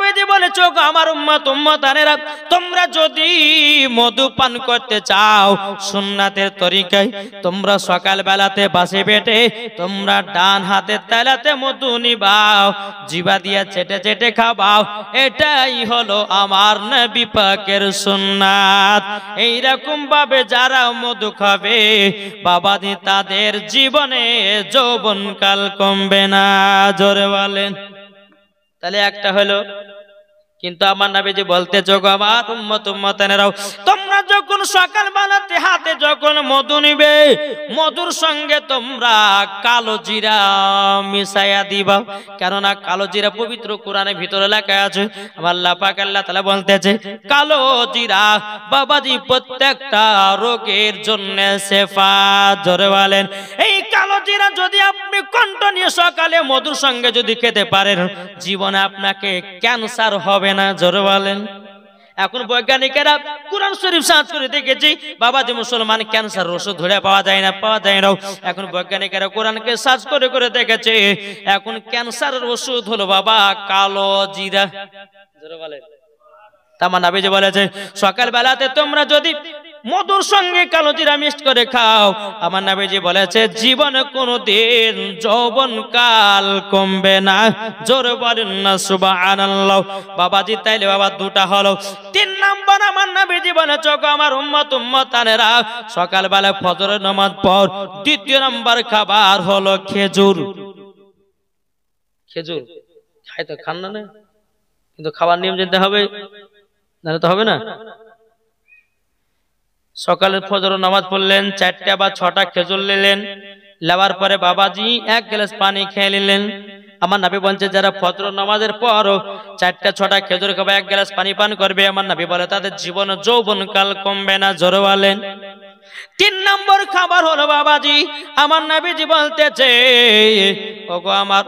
নবীজি বলেছে গো আমার উম্মতানেরা, তোমরা যদি মধু পান করতে চাও সুন্নাতের তরিকায়, তোমরা সকাল বেলাতে বাসে বেটে তোমরা ডান হাতের তালাতে মধু নিবাও, জিবা দিয়ে চেটে চেটে খাবাও, এটাই হলো আমার নবী পাকের সুন্নাত। এইরকম ভাবে যারা মধু খাবে বাবাজি তাদের জীবনে যৌবনকাল কমবে না। জোরে বলেন। তাহলে একটা হলো। কিন্তু আমার নবীজি বলতেছো গো আমার উম্মতেরাও, তোমরা যখন সকাল বেলাতে হাতে যখন মধু নিবে, মধুর সঙ্গে তোমরা কালো জিরা মিশাইয়া দিবা। কেননা কালো জিরা পবিত্র কোরআনের ভিতরে লেখা আছে, আমার আল্লাহ পাক আল্লাহ তাআলা বলতেছে কালো জিরা বাবাজি প্রত্যেকটা রোগের জন্য শেফা। জোরে বলেন। এই কালো জিরা যদি আপনি কন্টিনিউ সকালে মধুর সঙ্গে যদি খেতে পারেন, জীবনে আপনাকে ক্যান্সার হবে না। জোরে বলেন। এখন বৈজ্ঞানিকেরা কুরআন শরীফ সার্চ করে দেখেছি বাবাজি মুসলমান ক্যান্সার ওষুধ ধরে পাওয়া যায় না। এখন বৈজ্ঞানিকেরা কোরআনকে সার্চ করে করে দেখেছে এখন ক্যান্সারের ওষুধ হলো বাবা কালো জিরা। জোরে বলেন। তামান নবীজি বলেছে সকাল বেলাতে তোমরা যদি মধুর সঙ্গে কালো জিরা মিক্স করে খাও, আমার নবীজি বলেছে জীবনে কোনোদিন যৌবনকাল কমবে না। জোরে বলেন না সুবহানাল্লাহ। বাবাজি তাইলে বাবা দুটা হলো। 3 নাম্বার আমার নবীজি বলেছে গো আমার উম্মতানেরা, সকাল বেলা ফজরের নামাজ পর দ্বিতীয় নাম্বার খাবার হলো খেজুর। খেজুর খাই তো খান না, কিন্তু খাবার নিয়ম জানতে হবে, নাহলে তো হবে না। সকালে ফজর নামাজ পড়লেন, 4টা বা 6টা খেজুর নিলেন, নেওয়ার পরে বাবাজি 1 গ্লাস পানি খেয়ে নিলেন। আমার নবী বলছে যারা ফজর নামাজের পর 4টা 6টা খেজুর খাবে, 1 গ্লাস পানি পান করবে, আমার নবী বলে তাদের জীবন যৌবনকাল কমবে না। জোরে বলেন। 3 নম্বর খাবার হলো বাবাজি আমার নবীজি বলতেছে ওগো আমার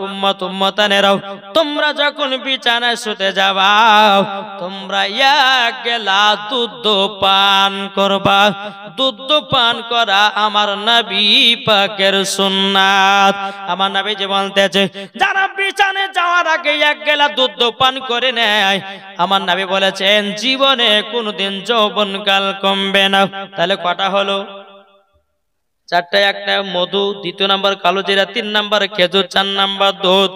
উম্মতানেরাও, তোমরা যখন বিছানায় শুতে যাবা তোমরা 1 গ্লাস দুধ পান করবা। দুধ পান করা আমার নবী পাকের সুন্নাত। আমার নবীজি বলতেছে যারা বিছানায় যাওয়ার আগে 1 গ্লাস দুধ পান করে নেয়, আমার নবী বলেছেন জীবনে কোনোদিন যৌবনকাল কমবে না। তাহলে কটা হলো? 4টা। 1টা মধু, 2 নাম্বার কালো জিরা, 3 নাম্বার খেজুর, 4 নাম্বার দুধ।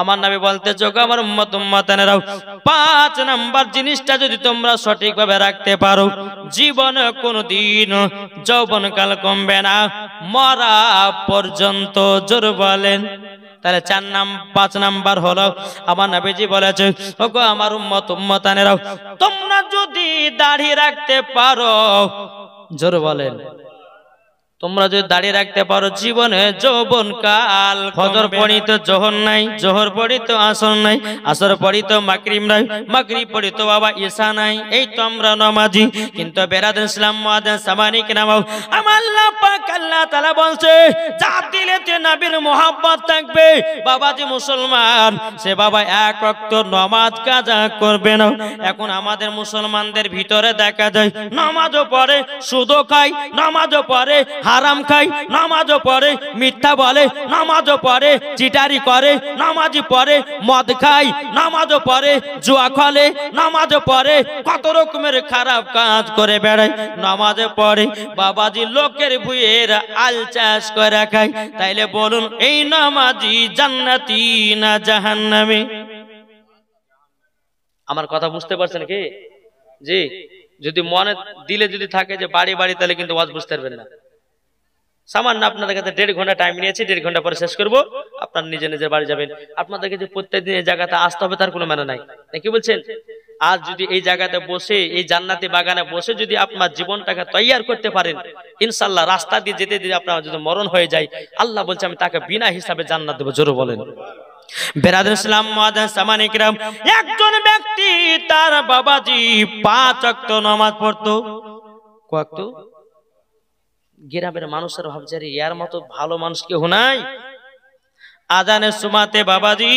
আমার নবী বলতেছে গো আমার উম্মতানেরাও, 5 নাম্বার জিনিসটা যদি তোমরা সঠিকভাবে রাখতে পারো জীবনে কোনোদিন যৌবনকাল কমবে না মরা পর্যন্ত। জোর বলেন। তাহলে 5 নাম্বার হলো আমার নবীজি বলেছে ওগো আমার উম্মতানেরাও, তোমরা যদি দাড়ি রাখতে পারো, জোর বলেন, তোমরা যদি দাঁড়িয়ে রাখতে পারো জীবনে যৌবনকাল। ফজর পড়ি তো জোহর নাই, জোহর পড়ি তো আসর নাই, আসর পড়ি তো মাগরিব নাই, মাগরিব পড়ি তো বাবা ঈশা নাই। এই তো আমরা নামাজি। কিন্তু বেরাদর ইসলাম মুআদ্দিন সামানিক নামাও, আমার আল্লাহ পাক আল্লাহ তাআলা বলছে যার দিলেতে নবীর মোহাব্বত থাকবে বাবাজি মুসলমান, সে বাবা 1 ওয়াক্ত নামাজ কাজা করবে না। এখন আমাদের মুসলমানদের ভিতরে দেখা যায় নামাজও পড়ে, সুদও খায়, নামাজও পড়ে, হারাম খাই, নামাজও পড়ে, মিথ্যা বলে, নামাজও পড়ে, চিটারি করে, নামাজই পড়ে, মদ খাই, নামাজও পড়ে, জুয়া খেলে, নামাজও পড়ে, কত রকমের খারাপ কাজ করে বেড়ায়, নামাজে পড়ে, বাবাজি লোকের ভুঁইয়ের আল চাষ করে খায়। তাইলে বলুন এই নামাজি জান্নাতি না জাহান্নামী? আমার কথা বুঝতে পারছেন কি? জি, যদি মনে দিলে যদি থাকে যে বাড়ি বাড়ি, তাহলে কিন্তু ওয়াজ বুঝতে পারবেন না। সামান্য আপনাদের কাছে 1.5 ঘন্টা টাইম নিয়েছি, 1.5 ঘন্টা পরে শেষ করবো, আপনার নিজের বাড়ি যাবেন। আপনাদেরকে যে প্রত্যেকদিন এই জায়গাতে আসতে হবে তার কোনো মানে নাই, কি বলছেন? আজ যদি এই জায়গাতে বসে, এই জান্নাতি বাগানে বসে যদি আপনার জীবনটাকে তৈয়ার করতে পারেন, ইনশাআল্লাহ রাস্তা দিয়ে যেতে যেতে আপনার যদি মরণ হয়ে যায়, আল্লাহ বলছে আমি তাকে বিনা হিসাবে জান্নাত দেব। জোরে বলেন। বেরাদর ইসলাম মুআদ্দিন সামানিক রাম, একজন ব্যক্তি তার বাবাজি 5 ওয়াক্ত নামাজ পড়তো। কত গ্রামের মানুষের ভাবছে ইয়ার মতো ভালো মানুষ কেউ নাই। আজানের সুমাতে বাবাজি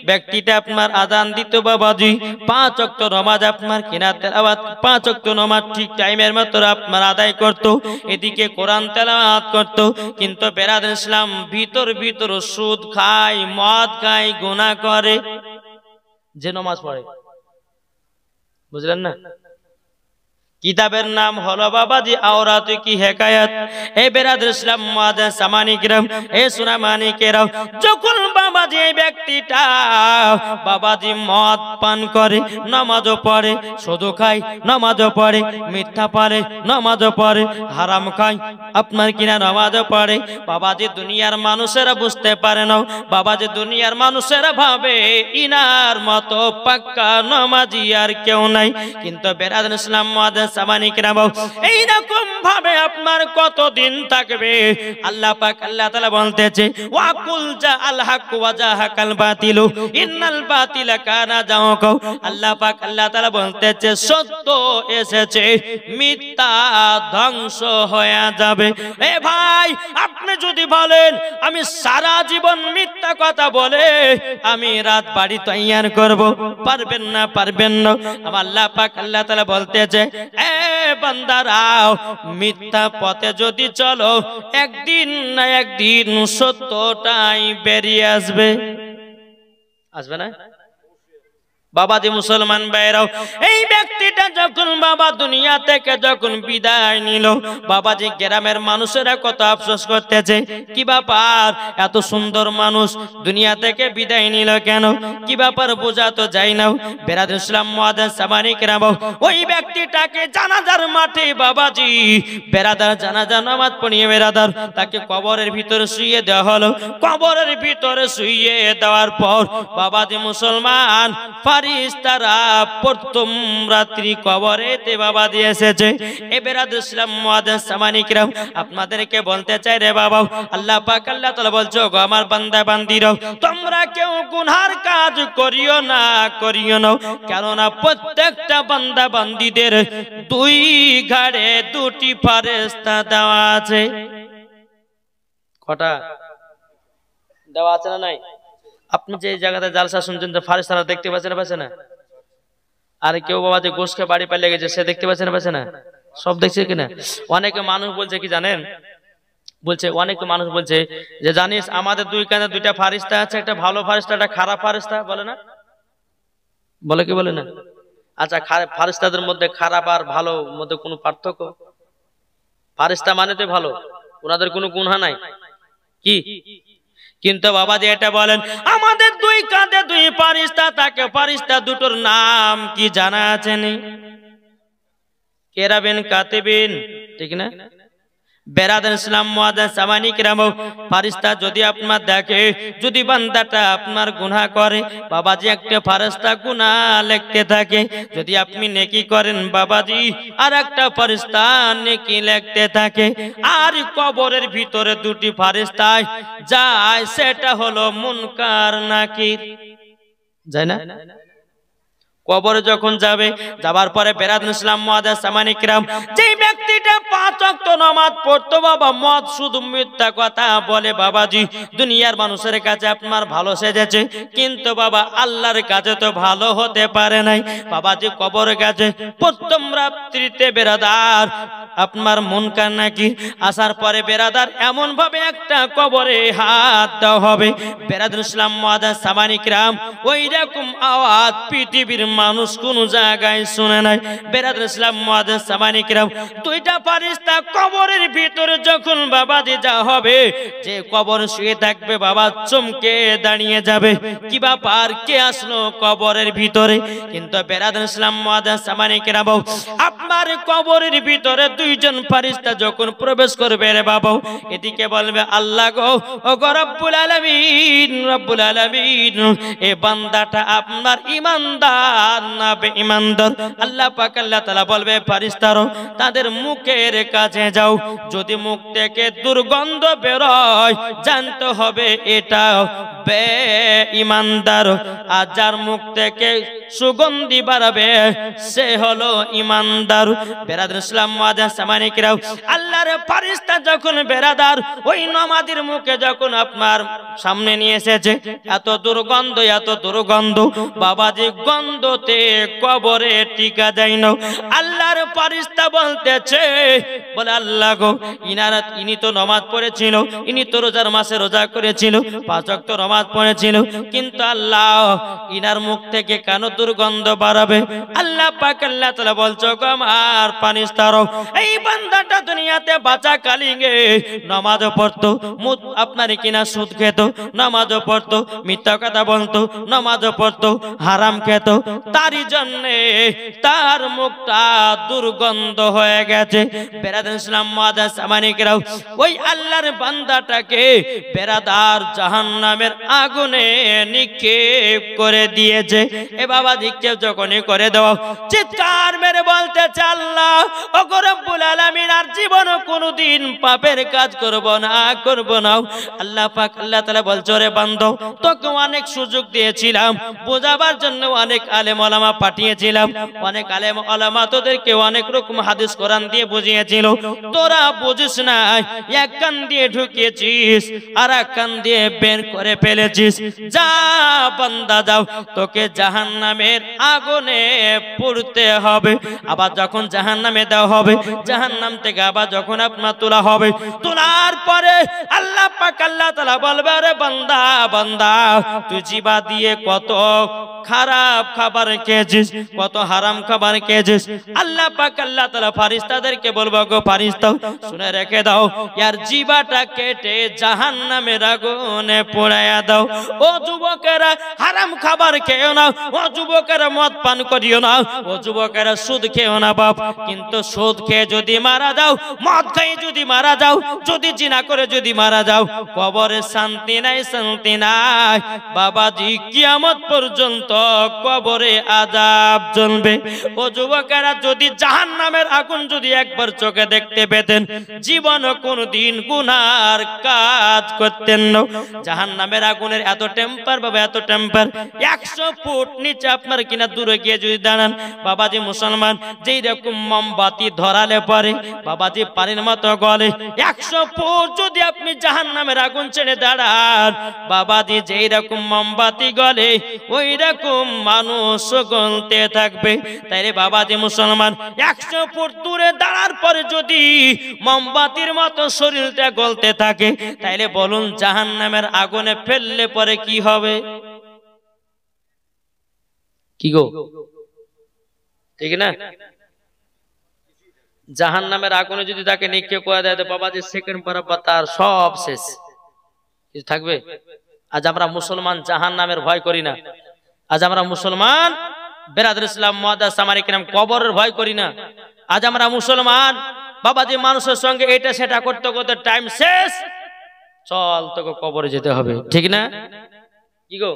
ব্যক্তিটা আপনার আজান দিত, বাবাজি 5 ওয়াক্ত নামাজ আপনার কিনা তেলাওয়াত, 5 ওয়াক্ত নামাজ ঠিক টাইমের মতো আপনার আদায় করত, এদিকে কোরআন তেলাওয়াত করত। কিন্তু বেরাদর ইসলাম ভিতর সুদ খায়, মদ খায়, গুনাহ করে, যে নামাজ পড়ে বুঝলেন না? কিতাবের নাম হলো বাবাজি আওরাত কি হেকায়াত। এই বেরাদর ইসলাম মুআজ্জাজ সামানি কিরাম, এই সুনামানি কিরাম, যখন বাবাজি এই ব্যক্তিটা বাবাজি মদ পান করে, নামাজও পড়ে, শুধু খায় নামাজও পড়ে, মিথ্যা পারে নামাজও পড়ে, হারাম খায় আপনার কিনা নামাজও পড়ে, বাবাজি দুনিয়ার মানুষেরা বুঝতে পারে না, বাবাজি দুনিয়ার মানুষেরা ভাবে ইনার মতো পাক্কা নামাজি আর কেউ নাই। কিন্তু বেরাদর ইসলাম মুআজ্জাজ সামানি কিরাম, এইরকম ভাবে আপনার কতদিন থাকবে? আল্লাহ পাক আল্লাহ তাআলা বলতেছে ওয়া কুল জা আল হক ওয়া জাহাকাল বাতিলু ইন্নাল বাতিলা কানা যাওকা। আল্লাহ পাক আল্লাহ তাআলা বলতেছে সত্য এসেছে, মিথ্যা ধ্বংস হয়ে যাবে। এ ভাই, আপনি যদি বলেন আমি সারা জীবন মিথ্যা কথা বলে আমি রাত বাড়ি তৈয়ার করব, পারবেন না, পারবেন না। আমার আল্লাহ পাক আল্লাহ তাআলা বলতেছে এ বান্দারাও, মিথ্যা পথে যদি চলো একদিন না একদিন সত্যটাই বেরিয়ে আসবে। আসবে না বাবাজি? মুসলমান ভাইরাও, এই ব্যক্তিটা যখন বাবা দুনিয়া থেকে যখন বিদায় নিল, বাবাজি গ্রামের মানুষেরা কত আফসোস করতেছে, কি ব্যাপার এত সুন্দর মানুষ দুনিয়া থেকে বিদায় নিল কেন, কি ব্যাপার বোঝা তো যায় না। বেরাদর ইসলাম মুআজ্জাজ সামানি কিরাম, ওই ব্যক্তিটাকে জানাজার মাঠে বাবাজি বেরাদার জানাজা নামাজ পড়িয়ে বেরাদার তাকে কবরের ভিতরে শুইয়ে দেওয়া হলো। কবরের ভিতরে শুইয়ে দেওয়ার পর বাবাজি মুসলমান ফারিস্তারা প্রথম রাত্রি কবরেতে বাবা দিয়ে এসেছে। এ বেরাদর ইসলাম মুআজ্জাজ সামানি কিরাম, আপনাদেরকে বলতে চাই রে বাবা, আল্লাহ পাক আল্লাহ তাআলা বলছো গো আমার বান্দা বান্দিরা, তোমরা কেউ গুনার কাজ করিও না, করিও না, কেননা প্রত্যেকটা বান্দা বান্দিদের দুই ঘাড়ে দুটি ফেরেশতা দেওয়া আছে। কটা দেওয়া আছে না নাই? আপনি যে জায়গাতে জালসা শুনছেন যে ফারিস্তারা দেখতে পাচ্ছেন, পাচ্ছে না? আর কেউ বাবা যে গোশকে বাড়ি পালিয়ে গেছে সে দেখতে পাচ্ছে না, পাচ্ছে না? সব দেখছে কিনা? অনেকে মানুষ বলছে কি জানেন, বলছে অনেকে মানুষ বলছে যে জানিস আমাদের দুই কানে দুইটা ফারিস্তা আছে, একটা ভালো ফারিস্তা একটা খারাপ ফারিস্তা, বলে না? বলে কি বলে না? আচ্ছা, ফারিস্তাদের মধ্যে খারাপ আর ভালো মধ্যে কোনো পার্থক্য? ফারিস্তা মানে তো ভালো, ওনাদের কোনো গুনাহ নাই কি? কিন্তু বাবা যে এটা বলেন আমাদের দুই কাঁধে দুই ফারিস্তা থাকে, ফারিস্তা দুটোর নাম কি জানা আছে নি? কেরাবিন কাতিবিন, ঠিক না? বেরাদর ইসলাম মুআজ্জাজ সামানি কিরাম, ফারিস্তা যদি আপনার দেখে যদি বান্দাটা আপনার গুনাহ করে, বাবাজি একটা ফারিস্তা গুনাহ লিখতে থাকে, যদি আপনি নেকি করেন বাবাজি আর একটা ফারিস্তা নেকি লিখতে থাকে। আর কবরের ভিতরে দুটি ফারিস্তা যায়, সেটা হলো মুনকার নাকির, যায় না? কবরে যখন যাবে, যাবার পরে বেরাদর ইসলাম মুআজ্জাজ সামানি কিরাম, যে ব্যক্তিটা 5 ওয়াক্ত নামাজ পড়তো বাবা, মদ শুধু মিথ্যা কথা বলে বাবাজি দুনিয়ার মানুষের কাছে আপনার ভালো সেজেছে, কিন্তু বাবা আল্লাহর কাছে তো ভালো হতে পারে নাই। বাবাজি কবরের কাছে প্রথম রাত্রিতে বেরাদার আপনার মুনকার নাকির আসার পরে বেরাদার এমন ভাবে একটা কবরে হাত দেওয়া হবে, বেরাদর ইসলাম মুআজ্জাজ সামানি কিরাম ওই রকম আওয়াজ পৃথিবীর মানুষ কোন জায়গায় শুনে নাই। বেরাদর ইসলাম মুআজ্জাজ সামানি কিরাম, দুইটা ফারিস্তা কবরের ভিতরে যখন বাবাজি যা হবে, যে কবর শুয়ে থাকবে বাবা চমকে দাঁড়িয়ে যাবে, কি ব্যাপার কে আসলো কবরের ভিতরে? কিন্তু বেরাদর ইসলাম মুআজ্জাজ সামানি কিরাম, আপনার কবরের ভিতরে দুইজন ফারিস্তা যখন প্রবেশ করবে রে বাবা, এদিকে বলবে আল্লাহ গো, ও গো রব্বুল আলামিন, রব্বুল আলামিন এ বান্দাটা আপনার ঈমানদার না বেঈমানদার? আল্লাহ পাক আল্লাহ তাআলা বলবে ফারিস্তারো তাদের মুখের কাছে যাও, যদি মুখ থেকে দুর্গন্ধ বেরোয় জানতে হবে এটা বেঈমানদার, আর যার মুখ থেকে সুগন্ধি বাড়াবে সে হলো ঈমানদার। বেরাদর ইসলাম মুআজ্জাজ সামানি কিরাম, আল্লাহর ফারিস্তা যখন বেরাদার ওই নামাজীর মুখে যখন আপনার সামনে নিয়ে এসেছে, এত দুর্গন্ধ এত দুর্গন্ধ বাবাজি গন্ধতে কবরে টিকা যায় না। আল্লাহর ফারিস্তা বলতেছে, বলে আল্লাহ গো, ইনি তো নামাজ পড়েছিল, ইনি তো রোজার মাসে রোজা করেছিল, 5 ওয়াক্ত নামাজ নামাজ পড়েছিল, কিন্তু আল্লাহ ইনার মুখ থেকে কেন দুর্গন্ধ বাড়াবে? আল্লাহ পাক আল্লাহ তাআলা বলছো গো আমার পানিস্তারো, এই বান্দাটা দুনিয়াতে বাঁচা কালিঙ্গে নামাজও পড়তো, আপনার কিনা সুদ খেত, নামাজও পড়তো, মিথ্যা কথা বলতো, নামাজও পড়তো, হারাম খেত, তারই জন্যে তার মুখটা দুর্গন্ধ হয়ে গেছে। বেরাদার ইসলাম মুআজ্জাজ সামানিকরাও, ওই আল্লাহর বান্দাটাকে বেরাদার জাহান্নামের আগুনে নিক্ষেপ করে দিয়েছে। এ বাবা নিক্ষেপ যখনই করে দেওয়া, চিৎকার মেরে বলতেছে আল্লাহ ওগো রব্বুল আলামিন আর জীবনে কোনোদিন পাপের কাজ করব না। আল্লাহ পাক আল্লাহ তাআলা বলছো রে বান্দা, তোকে অনেক সুযোগ দিয়েছিলাম, বোঝাবার জন্য অনেক আলেম ওলামা পাঠিয়েছিলাম, অনেক আলেম ওলামা তোদেরকে অনেক রকম হাদিস কোরআন দিয়ে বুঝিয়েছিল, তোরা বুঝিস না, এক কান দিয়ে ঢুকিয়েছিস আর এক কান দিয়ে বের করে ফেলেছিস। যা বান্দা যাও, তোকে জাহান্নামের আগুনে পুড়তে হবে। আবার যখন জাহান্নামে দেওয়া হবে, জাহান্নাম থেকে আবার যখন আপনার তোলা হবে, তোলার পরে আল্লাহ পাক আল্লাহ তাআলা বলবে আরে বান্দা বান্দা তুই জিবা দিয়ে কত খারাপ খাবার খেয়েছিস, কত হারাম খাবার খেয়েছিস। আল্লাহ পাক আল্লাহ তাআলা ফেরেশতাদেরকে বলবো গো ফেরেশতা শুনে রেখে দাও, ইয়ার জিবাটা কেটে জাহান্নামের আগুনে পোড়ায়া দাও। ও যুবকেরা হারাম খাবার খেও না, ও যুবকেরা মদ পান করিও না, ও যুবকেরা সুদ খেও না বাপ। কিন্তু সুদ খেয়ে যদি মারা যাও, মদ খেয়ে যদি মারা যাও, যদি জিনা করে যদি মারা যাও, কবরে শান্তি নাই, শান্তি নাই বাবাজি, কিয়ামত পর্যন্ত কবরে আযাব জ্বলবে। ও যুবকেরা যদি জাহান্নামের আগুন যদি একবার চোখে দেখতে পেতেন, জীবনে কোনদিন গুনার কাজ করতেন না। জাহান্নামের আগুনের এত টেম্পার বাবা, এত টেম্পার, 100 ফুট নিচে আপনার কিনা দূরে গিয়ে যদি দাঁড়ান বাবাজি মুসলমান, যেই রকম মোমবাতি ধরালে পরে বাবাজি পানির মতো গলে, 100 ফুট যদি আপনি জাহান্নামের আগুন ছেড়ে দাঁড়ান বাবাজি, যেই রকম মোমবাতি গলে ওই রকম মানুষ গলতে থাকবে। তাইলে বাবাজি মুসলমান 100 ফুট দূরে দাঁড়ার পরে যদি মোমবাতির মতো শরীরটা গলতে থাকে, তাইলে বলুন জাহান্নামের আগুনে ফেললে পরে কি হবে? কি গো, ঠিক না? জাহান্নামের আগুনে যদি তাকে নিক্ষেপ করে দেয় বাবাজি, সেকেন্ড বরাবর তার সব শেষ, কিছু থাকবে? আজ আমরা মুসলমান জাহান্নামের ভয় করি না। আজ আমরা মুসলমান বেরাদার ইসলাম মুআজ্জাজ সামানিকরাম কবরের ভয় করি না। আজ আমরা মুসলমান বাবাজি মানুষের সঙ্গে এটা সেটা করতে করতে টাইম শেষ, চল তোকে কবরে যেতে হবে, ঠিক না? কি গো,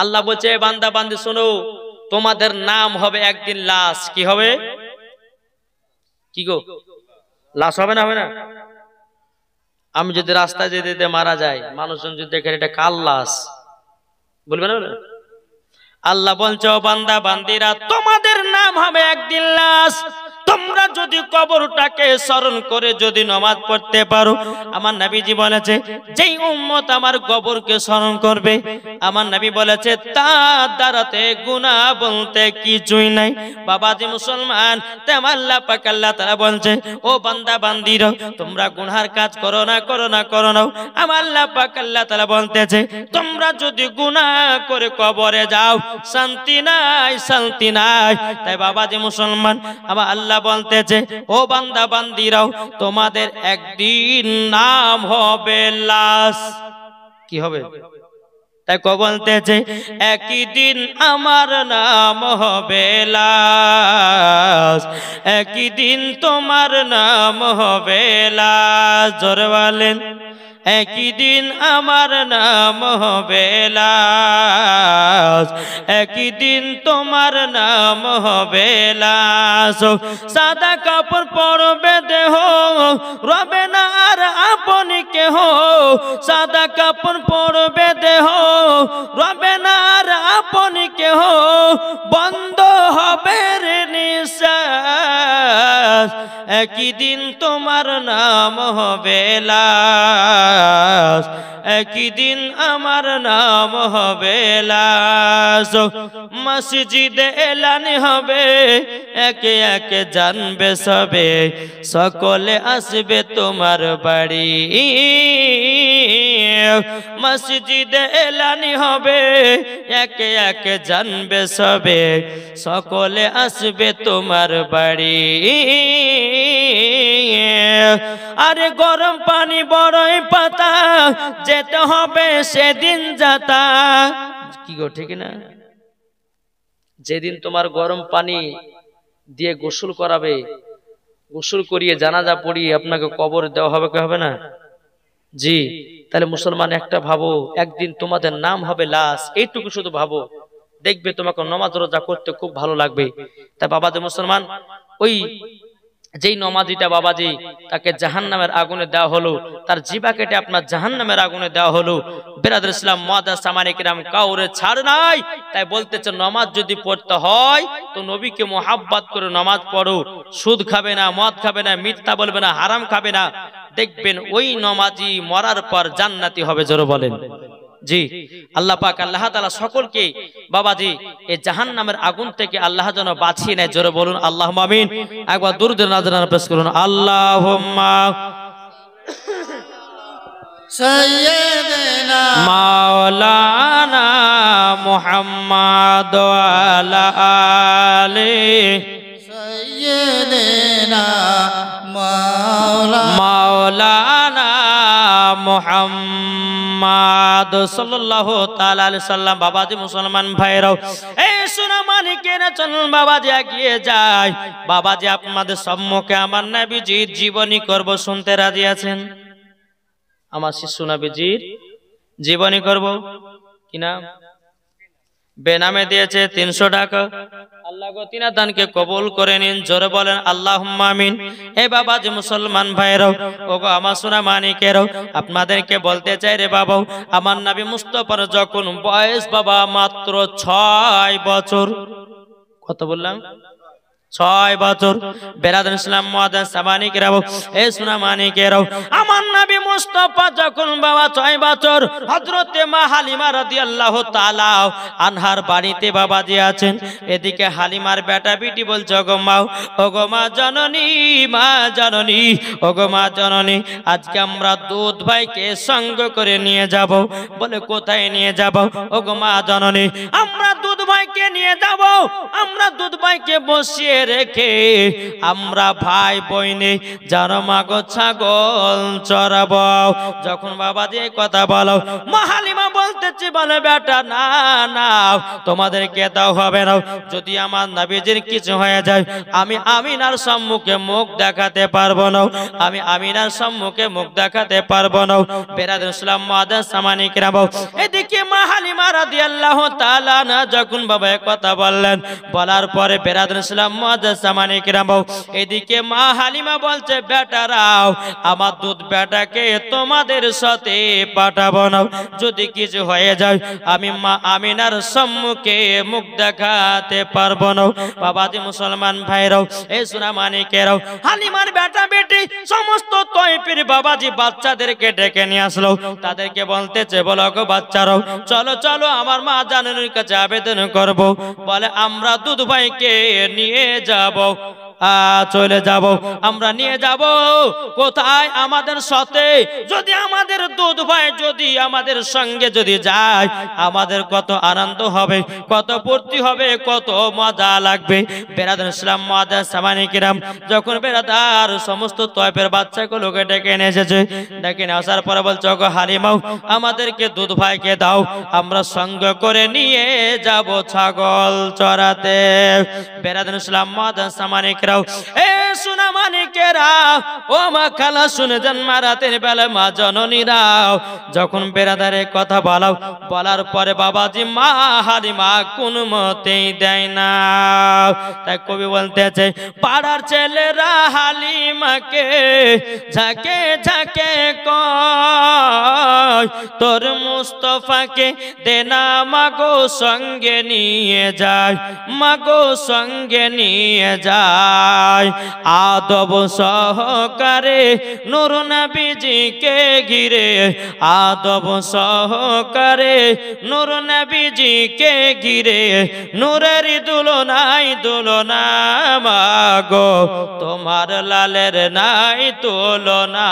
আল্লাহ বলছে বান্দা বান্দি শোনো, তোমাদের নাম হবে একদিন লাশ। কি হবে? কি গো, লাশ হবে না? হবে না? আমি যদি রাস্তায় যেতে যেতে মারা যাই, মানুষজন যদি দেখে এটা কার লাশ বলবে না? আল্লাহ বলছো বান্দা বান্দিরা তোমাদের নাম হবে একদিন লাশ। তোমরা যদি কবরটাকে স্মরণ করে যদি নামাজ পড়তে পারো, আমার নবীজি বলেছে যেই উম্মত আমার কবরকে স্মরণ করবে, আমার নবী বলেছে তার দ্বারাতে গুনাহ বলতে কিছুই নাই। বাবাজি মুসলমান, তেমন আল্লাহ পাক আল্লাহ তাআলা বলছে ও বান্দা বান্দিরা তোমরা গুনার কাজ করো না, করো না, করো না। আমার আল্লাহ পাক আল্লাহ তাআলা বলতেছে তোমরা যদি গুনাহ করে কবরে যাও, শান্তি নাই, শান্তি নাই। তাই বাবাজি মুসলমান, আমার আল্লাহ বলতেছে ও বান্দা বান্দিরাও তোমাদের একদিন নাম হবে লাশ। কি হবে? তাই কো বলতেছে একই দিন আমার নাম হবে লাশ, একই দিন তোমার নাম হবে লাশ। জোরে বলেন একই দিন আমার নাম হবে লাশ, একই দিন তোমার নাম হবে লাশ। সাদা কাপড় পরবে দেহ, রবে না আর আপনি কেহ। সাদা কাপড় পরবে দেহ, রবে না আর আপনি কেহ। বন্ধ হবে রে নিঃশ্বাস, একই দিন তোমার নাম হবে লাশ, একই দিন আমার নাম হবে লাশ। মসজিদে এলান হবে, একে একে জানবে সবে, সকলে আসবে তোমার বাড়ি। মসজিদে এলানি হবে, একে একে জানবে সবে, সকলে আসবে তোমার বাড়ি। আরে গরম পানি বড়ই পাতা, যেতে হবে সেদিন যাতা। কি গো ঠিক না? যেদিন তোমার গরম পানি দিয়ে গোসল করাবে, গোসল করিয়ে জানাজা পড়িয়ে আপনাকে কবর দেওয়া হবে, কি হবে না? জি। তাহলে মুসলমান একটা ভাবো, একদিন তোমাদের নাম হবে লাশ, এইটুকু শুধু ভাবো, দেখবে তোমাকে নামাজ রোজা করতে খুব ভালো লাগবে। তা বাবাজি মুসলমান, ওই যেই নমাজিটা বাবাজি তাকে জাহান্নামের আগুনে দেওয়া হলো, তার জিবা কেটে আপনার জাহান্নামের আগুনে দেওয়া হলো। বিরাদর ইসলাম মুআজ্জাজ সামানে কিরাম কাউরে ছাড় নাই। তাই বলতেছে নামাজ যদি পড়তে হয় তো নবীকে মুহাব্বত করে নামাজ পড়ো, সুদ খাবে না, মদ খাবে না, মিথ্যা বলবে না, হারাম খাবে না, দেখবেন ওই নমাজি মরার পর জান্নাতি হবে। জোরে বলেন জি। আল্লাহ পাক আল্লাহ তাআলা সকলকে বাবাজি এই জাহান্নামের আগুন থেকে আল্লাহ যেন বাঁচিয়ে নেয়। জোরে বলুন আল্লাহুম্মা আমিন। একবার দুরূদের নাজরানা পেশ করুন। আল্লাহুম্মা সাইয়্যিদিনা মাওলানা মুহাম্মাদ ওয়া আলা আলি সাইয়্যিদিনা মাওলানা মুহাম্মাদ সাল্লাল্লাহু তাআলা আলাইহি সাল্লাম। বাবাজি মুসলমান ভাইরাও, এই সোনা মানিকেরা চলুন বাবাজি এগিয়ে যায়। বাবাজি আপনাদের সম্মুখে আমার নবীজির জীবনী করব, শুনতে রাজি আছেন? আমার শিশু নবীজির জীবনী করব। কি নাম? বেনামে দিয়েছে 300 টাকা। আল্লাহ গো তিনা দানকে কবুল করে নিন। জোরে বলেন আল্লাহুম্মা আমিন। এ বাবাজি মুসলমান ভাইরাও, ওগো আমার সোনা মানিকেরাও, আপনাদেরকে বলতে চাই রে বাবা, আমার নবী মুস্তাফার যখন বয়স বাবা মাত্র 6 বছর। কত বললাম? 6 বছর। বেরাদার ইসলাম মুআজ্জাজ সামানি কিরাও, এ সোনা মানিকেরাও, আমার নবী মুস্তাফা যখন বাবা 6 বছর, হযরতে মা হালিমা রাদিয়াল্লাহু তাআলা আনহার বাড়িতে বাবাজি আছেন। এদিকে হালিমার বেটা বিটি বলছে, ওগো মা, ওগো মা জননী, মা জননী, ওগো মা জননী, আজকে আমরা দুধ ভাইকে সঙ্গ করে নিয়ে যাব। বলে কোথায় নিয়ে যাব? ওগো মা জননী, আমরা দুধ ভাইকে নিয়ে যাব, আমরা দুধ ভাইকে বসিয়ে রেখে আমরা ভাই বইনে যারা মাগো ছাগল চড়াবো। যখন বাবাজি এই কথা বলো, মা হালিমা বলতেছে, বলে বেটা না না, তোমাদেরকে দাও হবে না। যদি আমার নবীজির কিছু হয়ে যায়, আমি আমিনার সম্মুখে মুখ দেখাতে পারবো না, আমি আমিনার সম্মুখে মুখ দেখাতে পারবো না। বেরাদার ইসলাম মুআজ্জাজ সামানি কিরাম, এদিকে মা হালিমা রাদিয়াল্লাহু তাআলা না যখন বাবা এই কথা বললেন, বলার পরে বেরাদার ইসলাম মুআজ্জাজ সামানি কিরাম, এদিকে মা হালিমা বলছে, বেটারাও আমার দুধ বেটাকে তোমাদের সাথে পাঠাবো না, যদি কিছু হয়ে যায় আমি মা আমিনার সম্মুখে মুখ দেখাতে পারবো না। বাবাজি মুসলমান ভাইরাও, এই সোনা মানিকেরাও, হালিমার বেটা বেটি সমস্ত তয়ফের বাবাজি বাচ্চাদেরকে ডেকে নিয়ে আসলো। তাদেরকে বলতেছে, বলো গো বাচ্চারাও, চলো চলো আমার মা জাননীর কাছে আবেদন করব। বলে আমরা দুধ ভাইকে নিয়ে যাব, চলে যাব, আমরা নিয়ে যাব। কোথায়? আমাদের সাথে। যদি আমাদের দুধ ভাই যদি আমাদের সঙ্গে যদি যায়, আমাদের কত আনন্দ হবে, কত ফুর্তি হবে, কত মজা লাগবে। বেরাদার ইসলাম মুআজ্জাজ সামানি কিরাম যখন বেরাদার সমস্ত তয়ফের বাচ্চাগুলোকে ডেকে নিয়ে এসেছে, ডেকে নিয়ে আসার পরে বলছে, ওগো হালিমাও, আমাদেরকে দুধ ভাইকে দাও, আমরা সঙ্গ করে নিয়ে যাব ছাগল চড়াতে। বেরাদার ইসলাম মুআজ্জাজ সামানি কিরাম, এ সোনা মানিকেরা, ও মা খালা শুনে যান, মা রাতের বেলা মা জননীরাও, যখন বেরাদারে কথা বলাও, বলার পরে বাবাজি মা হালিমা কোন মতেই দেয় না। তাই কবি বলতেছে, পাড়ার ছেলেরা হালিমাকে ঝাঁকে ঝাঁকে কয়, তোর মুস্তাফাকে দে না মাগো সঙ্গে নিয়ে যায়, মাগো সঙ্গে নিয়ে যায়। আদব সহকারে নূর নবীজিকে ঘিরে, আদব সহকারে নূর নবীজিকে ঘিরে, নূরের দুলনাই দুলনা মাগো, তোমার লালের নাই তুলনা।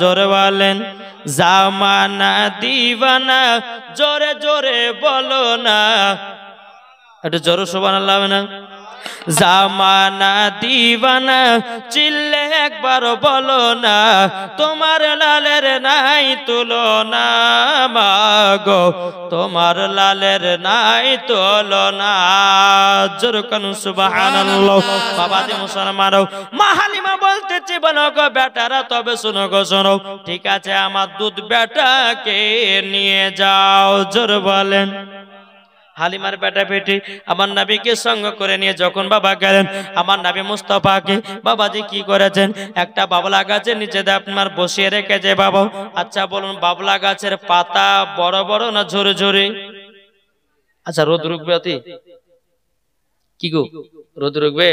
জোরে বলেন জামানা দিওয়ানা, জোরে জোরে বলো না, একটু জোরে সুবহানাল্লাহ না। জামানা দিওয়ানা, চিল্লে একবার বলো না, তোমার লালের নাই তুলনা মাগো, তোমার লালের নাই তুলনা। জোরে কানু সুবহানাল্লাহ। বাবাজি মুসলমান, মা হালিমা বলতেছে বলো গো বেটারা, তবে শোনো গো শোনো, ঠিক আছে আমার দুধ বেটাকে নিয়ে যাও। জোরে বলেন। হালিমার বেটা বেটি আমার নবীকে সঙ্গ করে নিয়ে যখন বাবা গেলেন, আমার নবী মুস্তাফাকে বাবাজি কি করেছেন, একটা বাবলা গাছের নিচে আপনার বসিয়ে রেখেছে। বাবা আচ্ছা বলুন, বাবলা গাছের পাতা বড় বড় না ঝরে ঝরে? আচ্ছা রোদ রুখবে অতি? কি গো রোদ রুখবে?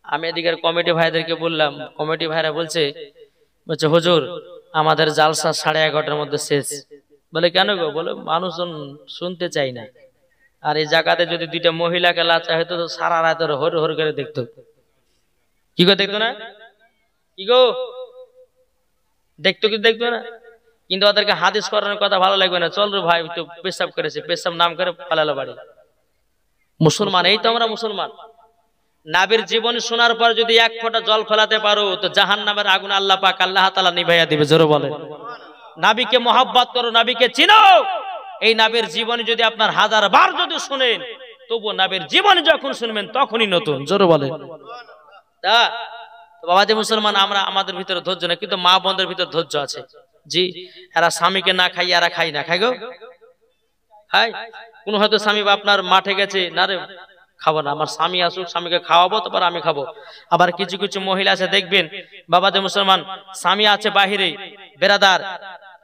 আমি এদিকের কমিটি ভাইদেরকে বললাম, কমিটি ভাইরা বলছে হুজুর আমাদের জালসা 11:30টার মধ্যে শেষ। বলে কেন গো? বলে মানুষজন শুনতে চাই না, আর এই জায়গাতে যদি দুইটা মহিলাকে লাচা হইতো তো সারা রাত হর হর করে দেখতো। কি গো দেখতো না? কি গো দেখতো? কি দেখতো না? কিন্তু ওদেরকে হাদিস করানোর কথা ভালো লাগবে না। চল রে ভাই তো পেশাব করেছে, পেশাব নাম করে পালালো বাড়ি। মুসলমান, এই তো আমরা মুসলমান। নবীর জীবনী শোনার পর যদি এক ফোঁটা জল ফেলাতে পারো তো জাহান্নামের আগুন আল্লাহ পাক আল্লাহ তাআলা নিভাইয়া দিবে। জোরে বলেন। নবীকে মহব্বত করো, নবীকে চিনো। এই নবীর জীবনী যদি আপনার 1000 বার যদি শুনেন, তবু নবীর জীবনী যখন শুনবেন তখনই নতুন। জোরে বলেন। তা বাবাজি মুসলমান, আমরা আমাদের ভিতরে ধৈর্য না, কিন্তু মা বোনদের ভিতরে ধৈর্য আছে। জি, এরা স্বামীকে না খাই, এরা খাই না, খাই গো খাই। কোন হয়তো স্বামী বা আপনার মাঠে গেছে, না রে খাবো না, আমার স্বামী আসুক, স্বামীকে খাওয়াবো তারপর আমি খাবো। আবার কিছু কিছু মহিলা আছে দেখবেন বাবাজি মুসলমান, স্বামী আছে বাহিরে বেরাদার,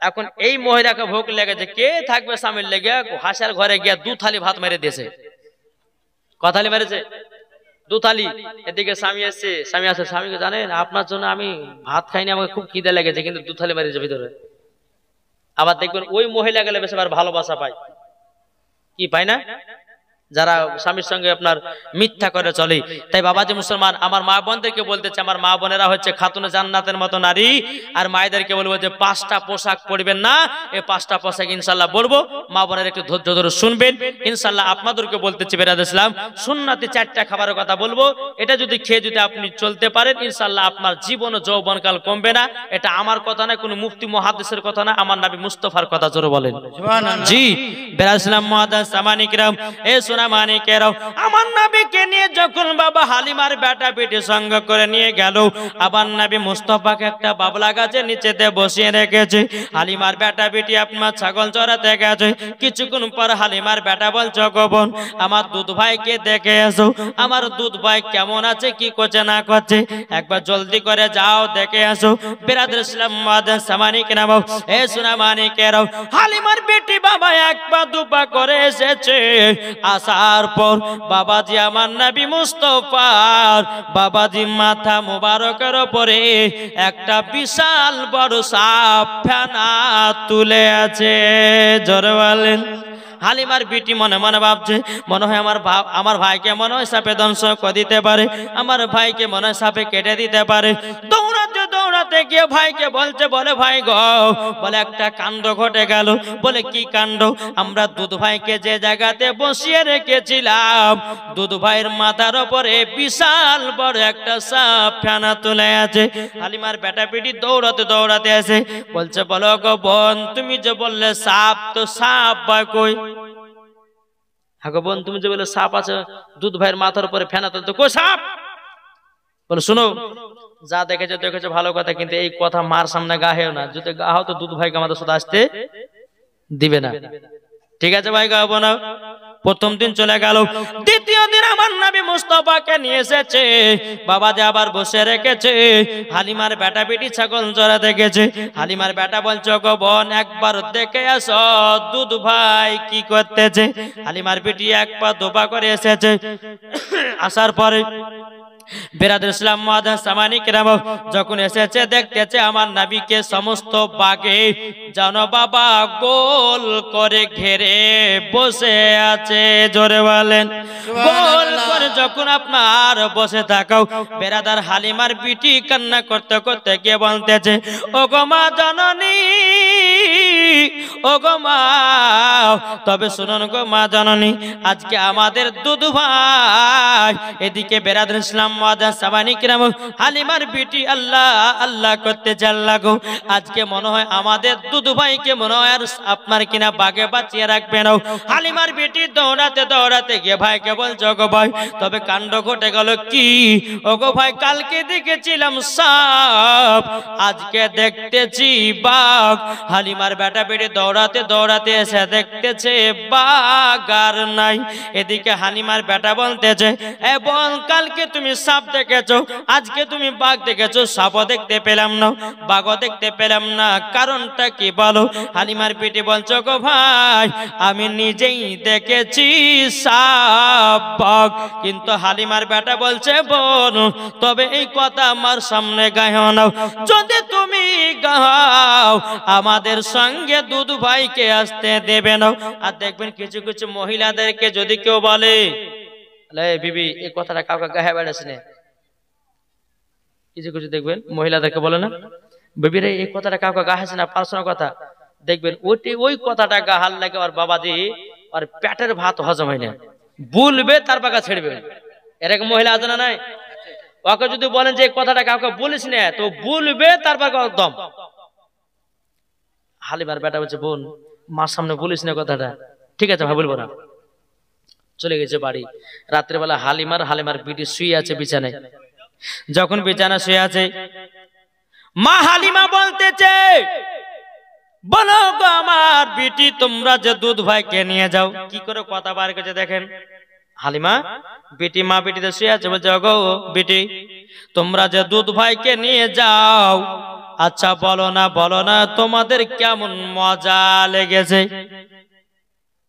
এখন এই মহিলাকে ভোগ লেগেছে, কে থাকবে স্বামীর লেগে, হাসার ঘরে গিয়া 2 থালি ভাত মেরে দিয়েছে। কথালি মেরেছে 2 থালি। এদিকে স্বামী এসছে, স্বামী আছে, স্বামীকে জানেন আপনার জন্য আমি ভাত খাইনি, আমাকে খুব খিদে লেগেছে, কিন্তু 2 থালি মেরেছে ভিতরে। আবার দেখবেন ওই মহিলা গেলে বেশ আবার ভালোবাসা পায়, কি পায় না? যারা স্বামীর সঙ্গে আপনার মিথ্যা করে চলে। তাই বাবাজি মুসলমান, আমার মা বোনদেরকে বলতেছে, আমার মা বোনেরা হচ্ছে খাতুনে জান্নাতের মতো নারী। আর মায়েদেরকে বলবো যে 5টা পোশাক পরবেন না, এই 5টা পোশাক ইনশাআল্লাহ বলবো, মা বোনেরা একটু ধৈর্য ধরে শুনবেন ইনশাআল্লাহ। আপনাদেরকে বলতেছি বেরাদ ইসলাম, সুন্নতি 4টা খাবারের কথা বলবো, এটা যদি খেয়ে যদি আপনি চলতে পারেন ইনশাআল্লাহ আপনার জীবন ও যৌবনকাল কমবে না। এটা আমার কথা না, কোনো মুফতি মুহাদ্দিসের কথা না, আমার নবী মুস্তাফার কথা। জোরে বলেন সুবহানাল্লাহ। জি বেরাদ ইসলাম মুআদ্দাস সামানি কিরাম, এ মানিকেরাও, আমার নবীকে নিয়ে যখন বাবা হালিমার বেটা বেটি সঙ্গ করে নিয়ে গেল, আবার নবী মুস্তাফাকে একটা বাবলা গাছের নিচেতে বসিয়ে রেখেছে। হালিমার বেটা বেটি আপনার ছাগল চড়াতে গেছে। কিছুক্ষণ পর হালিমার বেটা বলছে, গো বোন আমার দুধ ভাইকে দেখে এসো, আমার দুধ ভাই কেমন আছে, কি করছে না করছে, একবার জলদি করে যাও দেখে আসো। বিরাদর ইসলাম মুআদ্দাস সামানিক নাম, এ সোনা মানিকেরাও, হালিমার বেটি বাবা 1 পা 2 পা করে এসেছে। আসার পর বাবাজি আমার নবী মুস্তাফার বাবাজি মাথা মুবারকের উপরে একটা বিশাল বড় সাপ ফেনা তুলে আছে। জোরে বলেন। হালিমার বিটি মনে মনে ভাবছে, মনে হয় আমার ভাইকে মনে হয় সাপে ধ্বংস করে দিতে পারে, আমার ভাইকে মনে হয় সাপে কেটে দিতে পারে। দৌড়াতে দৌড়াতে গিয়ে ভাইকে বলছে, বলে ভাই গো, বলে একটা কাণ্ড ঘটে গেল। বলে কি কাণ্ড? আমরা দুধ ভাইকে যে জায়গাতে বসিয়ে রেখেছিলাম, দুধ ভাইয়ের মাথার উপরে বিশাল বড় একটা সাপ ফেনা তুলে আছে। হালিমার বেটা বেটি দৌড়াতে দৌড়াতে আসে, বলছে, বলো গো বোন, তুমি যে বললে সাপ, তো সাপ বা কই? হাগো বোন, তুমি যে বলে সাপ আছে দুধ ভাইয়ের মাথার উপরে ফেনা তুলতে, কই সাপ? বলে শোনো, যা দেখেছো দেখেছো ভালো কথা, কিন্তু এই কথা মার সামনে গাহেও না, যদি গাও তো দুধ ভাইকে আমাদের সাথে আসতে দিবে না। ঠিক আছে ভাই, গাবো না। প্রথম দিন চলে গেল, দ্বিতীয় দিন আমার নবী মুস্তাফাকে নিয়ে এসেছে, বাবাজি আবার বসে রেখেছে। হালিমার বেটা বেটি ছাগল চড়াতে গেছে। হালিমার বেটা বলছে, গো বোন একবার দেখে আসো দুধ ভাই কি করতেছে। হালিমার বেটি 1 পা 2 পা করে এসেছে। আসার পরে বিরাদর ইসলাম মুআদ্দাস সামানি কিরাম যখন এসেছে, দেখতেছে আমার নবীকে সমস্ত বাগে জানো বাবা গোল করে ঘিরে বসে আছে। জোরে বলেন, গোল করে যখন আপনার বসে থাকো, বেরাদার হালিমার বিটি কান্না করতে করতে গিয়ে বলতেছে, ও গো মা জননী, ও গো মা, তবে শুনুন গো মা জননী, আজকে আমাদের দুধু ভাই, এদিকে বেরাদার ইসলাম মুআজ্জাজ সামানী কিরাম হালিমার বিটি আল্লাহ আল্লাহ করতে চাল্লা গো, আজকে মনে হয় আমাদের দুধু ভাইকে মনে হয় আর আপনার কিনা বাগে বাঁচিয়ে রাখবে না। হালিমার বিটি দৌড়াতে দৌড়াতে গিয়ে ভাইকে বলছে, গো ভাই, তবে কাণ্ড ঘটে গেল কি? ও গো ভাই, কালকে দেখেছিলাম সাপ, আজকে দেখতেছি বাঘ। হালিমার বেটা বেটি দৌড়াতে দৌড়াতে এসে দেখতেছে বাঘ আর নাই। এদিকে হালিমার বেটা বলতেছে, এ বল, কালকে তুমি সাপ দেখেছো, আজকে তুমি বাঘ দেখেছো, সাপও দেখতে পেলাম না, বাঘও দেখতে পেলাম না, কারণটা কি বলো? হালিমার বেটি বলছো, গো ভাই, আমি নিজেই দেখেছি সাপ বাঘ। কিন্তু হালিমার বেটা বলছে, বোন, তবে এই কথা আমার সামনে গাও না, যদি তুমি গাও আমাদের সঙ্গে দুধ ভাইকে আসতে দেবে না। আর দেখবেন কিছু কিছু মহিলাদেরকে যদি কেউ বলে, বিবি এই কথাটা কাউকে গায়ে বেড়াস না, কিছু কিছু দেখবেন মহিলাদেরকে বলে না, বিবিরে এই কথাটা কাউকে গাহাস না, পার্সোনাল কথা, দেখবেন ওই কথাটা গাহাল লাগে আর বাবাজি আর পেটের ভাত হজম হয় না, বলবে তার বাগা ছেড়বে। এরকম মহিলা আছে না নাই? ওকে যদি বলেন যে এই কথাটা কাউকে বলিস না, তো বলবে তার বাগা একদম। হালিমার বেটা বলছে, বোন, মার সামনে বলিস না কথাটা। ঠিক আছে ভাই, বলবো না। চলে গেছে বাড়ি। রাত্রেবেলা হালিমার বিটি শুয়ে আছে বিছানায়। যখন বিছানা শুয়ে আছে, মা হালিমা বলতেছে, বলো গো আমার বিটি, তোমরা যে দুধ ভাইকে নিয়ে যাও। কি করে কথা বার করেছে দেখেন। হালিমা বিটি, মা বিটিতে শুয়ে আছে, বলছে, গো বিটি, তোমরা যে দুধ ভাইকে নিয়ে যাও, আচ্ছা বলো না তোমাদের কেমন মজা লেগেছে?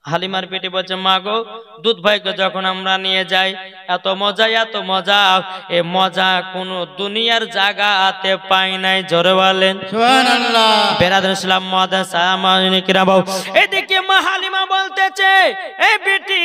হালিমার বেটি বলছে, মা গো, দুধ ভাইকে যখন আমরা নিয়ে যাই, এত মজা এ মজা কোন দুনিয়ার জায়গাতে পাই নাই। জোরে বলেন সুবহানাল্লাহ। বেরাদার ইসলাম মুআজ্জাজ সামানী কিরাম, এদিকে মা হালিমা বলতেছে, এই বেটি,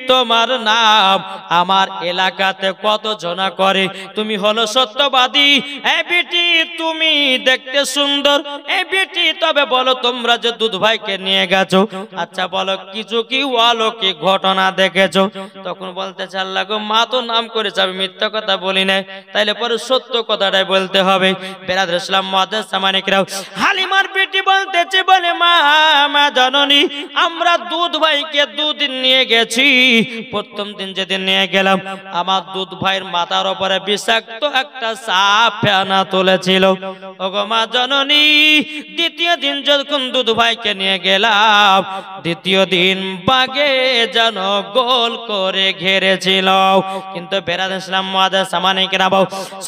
তোমার নাম আমার এলাকাতে কত জনা করে, তুমি হলো সত্যবাদী। এই বেটি, তুমি দেখতে সুন্দর। এই বেটি, তবে বলো, তোমরা যে দুধ ভাইকে নিয়ে গেছো, আচ্ছা বলো কিছু কি অলৌকিক ঘটনা দেখেছো? তখন বলতে চাল্লা, গো মা তো নাম করেছে, আমি মিথ্যা কথা বলি নাই, তাইলে পরে সত্য কথাটাই বলতে হবে। বেরাদার ইসলাম মুআজ্জাজ সামানী কিরাম, হালিমার বেটি বলতেছে, বলে মা জননী, আমরা দুধ ভাইকে দুদিন নিয়ে গেছি। প্রথম দিন যেদিন নিয়ে গেলাম, আমার দুধ ভাইয়ের মাথার উপরে বিষাক্ত একটা সাপ ফেনা তুলেছিল। ওগো মা জননী, দ্বিতীয় দিন যখন দুধ ভাইকে নিয়ে গেলাম, দ্বিতীয় দিন বাগে যেন গোল করে ঘেরেছিল। কিন্তু বেরাদার ইসলাম মুআজ্জাজ সামানী কিরাম,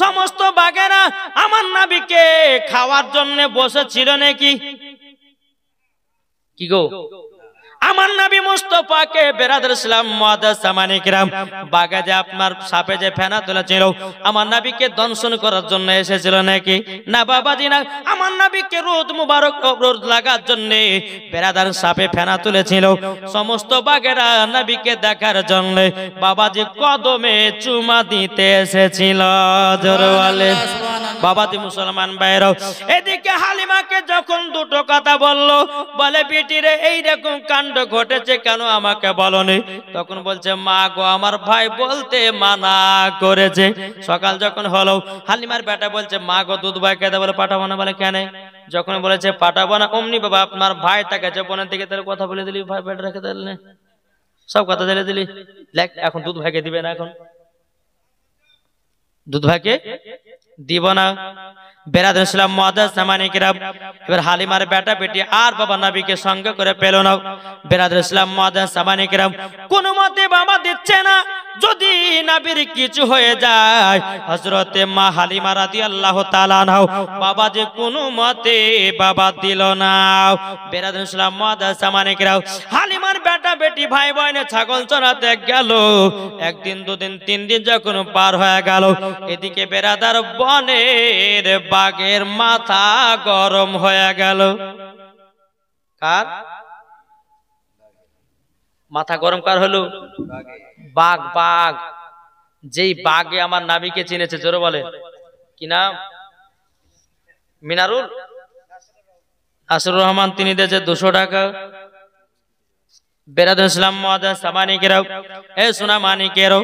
সমস্ত বাগেরা আমার নবীকে খাওয়ার জন্য বসেছিল নাকি? কি গো, আমার নবী মুস্তাফাকে বেরাদার ইসলাম মুআজ্জাজ সামানী কিরাম, বাগে যে আপনার সাপে যে ফেনা তুলেছিল, আমার নবীকে দংশন করার জন্য এসেছিল নাকি? না বাবাজি না, আমার নবীকে রোদ মুবারক রোদ লাগার জন্য বেরাদার সাপে ফেনা তুলেছিল। সমস্ত বাগেরা নবীকে দেখার জন্য বাবাজি কদমে চুমা দিতে এসেছিল। জোরে বলেন বাবাজি মুসলমান ভাইরা। এদিকে হালিমাকে যখন দুটো কথা বলল, বলে বেটিরে এইরকম কাণ্ড ঘটেছে কেন আমাকে বলনি? তখন বলছে, মা গো, আমার ভাই বলতে মানা করেছে। সকাল যখন হলো, হালিমার বেটা বলছে, মা গো, দুধ ভাই খেতে বলে পাঠাবো না। বলে কেন? যখন বলেছে পাঠাবো না, অমনি বাবা আপনার ভাই তাকে বোনের দিকে তার কথা বলে দিলি, ভাই বেটা রেখে দিলে, সব কথা জেলে দিলি, এখন দুধ ভাইকে দিবে না, এখন দুধ ভাইকে দিব না। বেরাদার ইসলাম মুআজ্জাজ সামানী কিরাম, এবার হালিমার বেটা বেটি আর বাবা নবীকে সঙ্গে করে পেল না। বেরাদার ইসলাম মুআজ্জাজ সামানী কিরাম, কোন মতে বাবা দিচ্ছে না। যদি নবীর কিছু হয়ে যায়, হযরতে মা হালিমা রাদিয়াল্লাহু তাআলা আনহা বাবা যে কোন মতে বাবা দিল না। বেরাদার ইসলাম মুআজ্জাজ সামানী কিরাম, হালিমার বেটা বেটি ভাই বোনে ছাগল চরাতে গেল। একদিন, দুদিন, তিন দিন যখন পার হয়ে গেল, এদিকে বেরাদার বনের বাঘের মাথা গরম হয়ে গেল। কার? মাথা গরম কার হলো? বাঘ। বাঘ যেই বাঘে আমার নাবিকে চিনেছে, জোরে বলে কি নাম? মিনারুল নাসিরুর রহমান, তিনি দিয়েছে 200 টাকা। বেরাদার ইসলাম মুআদ্দাস সামানিকেরাও, এ সোনা মানিকেরাও,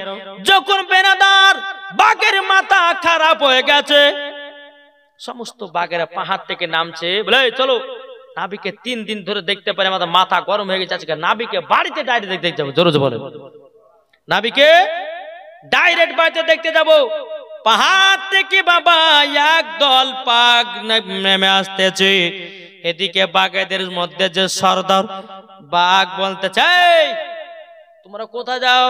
যখন বেরাদার বাঘের মাথা খারাপ হয়ে গেছে, সমস্ত বাঘেরা পাহাড় থেকে নামছে, বলে চলো নাবিকে 3 দিন ধরে দেখতে পারে, আমাদের মাথা গরম হয়ে গেছে, আজকে নাবিকে বাড়িতে ডাইরেক্ট দেখতে যাবো। জোরে বলে নাবিকে ডাইরেক্ট বাড়িতে দেখতে যাব। পাহাড় থেকে বাবা একদল বাঘ নেমে আসতেছে। এদিকে বাঘেদের মধ্যে যে সর্দার, বাঘ বলতেছে তোমরা কোথায় যাও?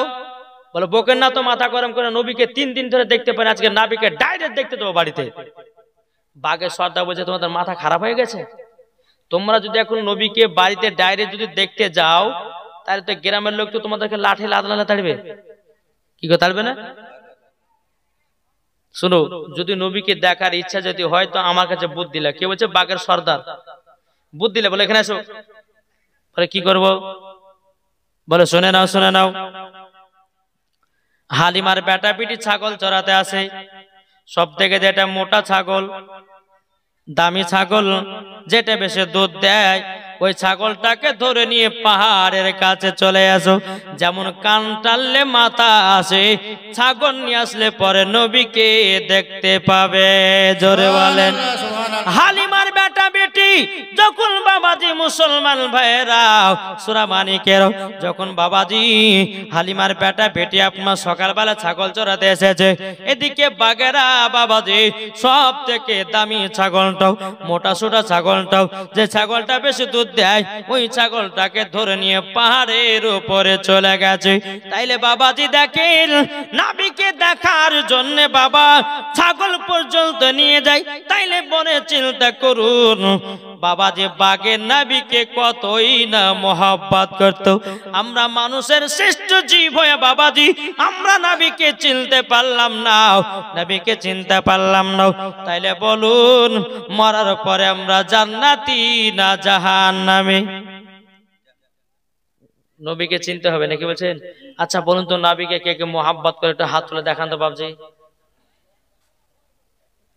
বলে বকের না তো, মাথা গরম করে নবীকে 3 দিন ধরে দেখতে পারে, আজকে নাবিকে ডাইরেক্ট দেখতে যাবো বাড়িতে। বাঘের সর্দার বলছে তোমাদের মাথা খারাপ হয়ে গেছে, তোমরা যদি এখন নবীকে বাড়িতে ডাইরেক্ট যদি দেখতে যাও, তাহলে তো গ্রামের লোক তো তোমাদেরকে লাঠি লাদলালে তাড়বে। কি করে তাড়বে না? শুনো, যদি নবীকে দেখার ইচ্ছা যদি হয় তো আমার কাছে বুদ্ধি দিলা। কে বলছে? বাঘের সর্দার বুদ্ধি দিলে, বলে এখানে এসো। বলে কি করব? বলে শুনে নাও, শুনে নাও। হালিমার বেটা পিটি ছাগল চড়াতে আসে, সব থেকে যেটা মোটা ছাগল, দামি ছাগল, যেটা বেশি দুধ দেয়, ওই ছাগলটাকে ধরে নিয়ে পাহাড়ের কাছে চলে আসো। যেমন কান টানলে মাথা আসে, ছাগল নিয়ে আসলে পরে নবীকে দেখতে পাবে। জোরে বলেন। হালিমার বেটা বেটি যখন বাবাজি, মুসলমান ভাইয়েরা সূরা মানিকের, যখন বাবাজি হালিমার বেটা বেটি আপনার সকালবেলা ছাগল চড়াতে এসেছে, এদিকে বাঘেরা বাবাজি সব থেকে দামি ছাগলটাও, মোটা সোটা ছাগলটাও, যে ছাগলটা বেশি দুধ দেয়, ওই ছাগলটাকে ধরে নিয়ে পাহাড়ের উপরে চলে গেছে। তাইলে বাবাজি দেখেন, নাবিকে দেখার জন্য বাবা ছাগল পর্যন্ত নিয়ে যায়। তাইলে মনে চিন্তা করুন, বাবা যে বাঘের নাবিকে কতই না মহব্বত করত। আমরা মানুষের শ্রেষ্ঠ জীব হয়ে বাবাজি আমরা নাবিকে চিনতে পারলাম না, নাবিকে চিনতে পারলাম না। তাইলে বলুন, মরার পরে আমরা জান্নাতি না জাহান্নামী? নবীকে চিনতে হবে নাকি বলছেন? আচ্ছা বলুন তো, নাবিকে কে কে মহব্বত করে? একটু হাত তুলে দেখান তো বাবজি,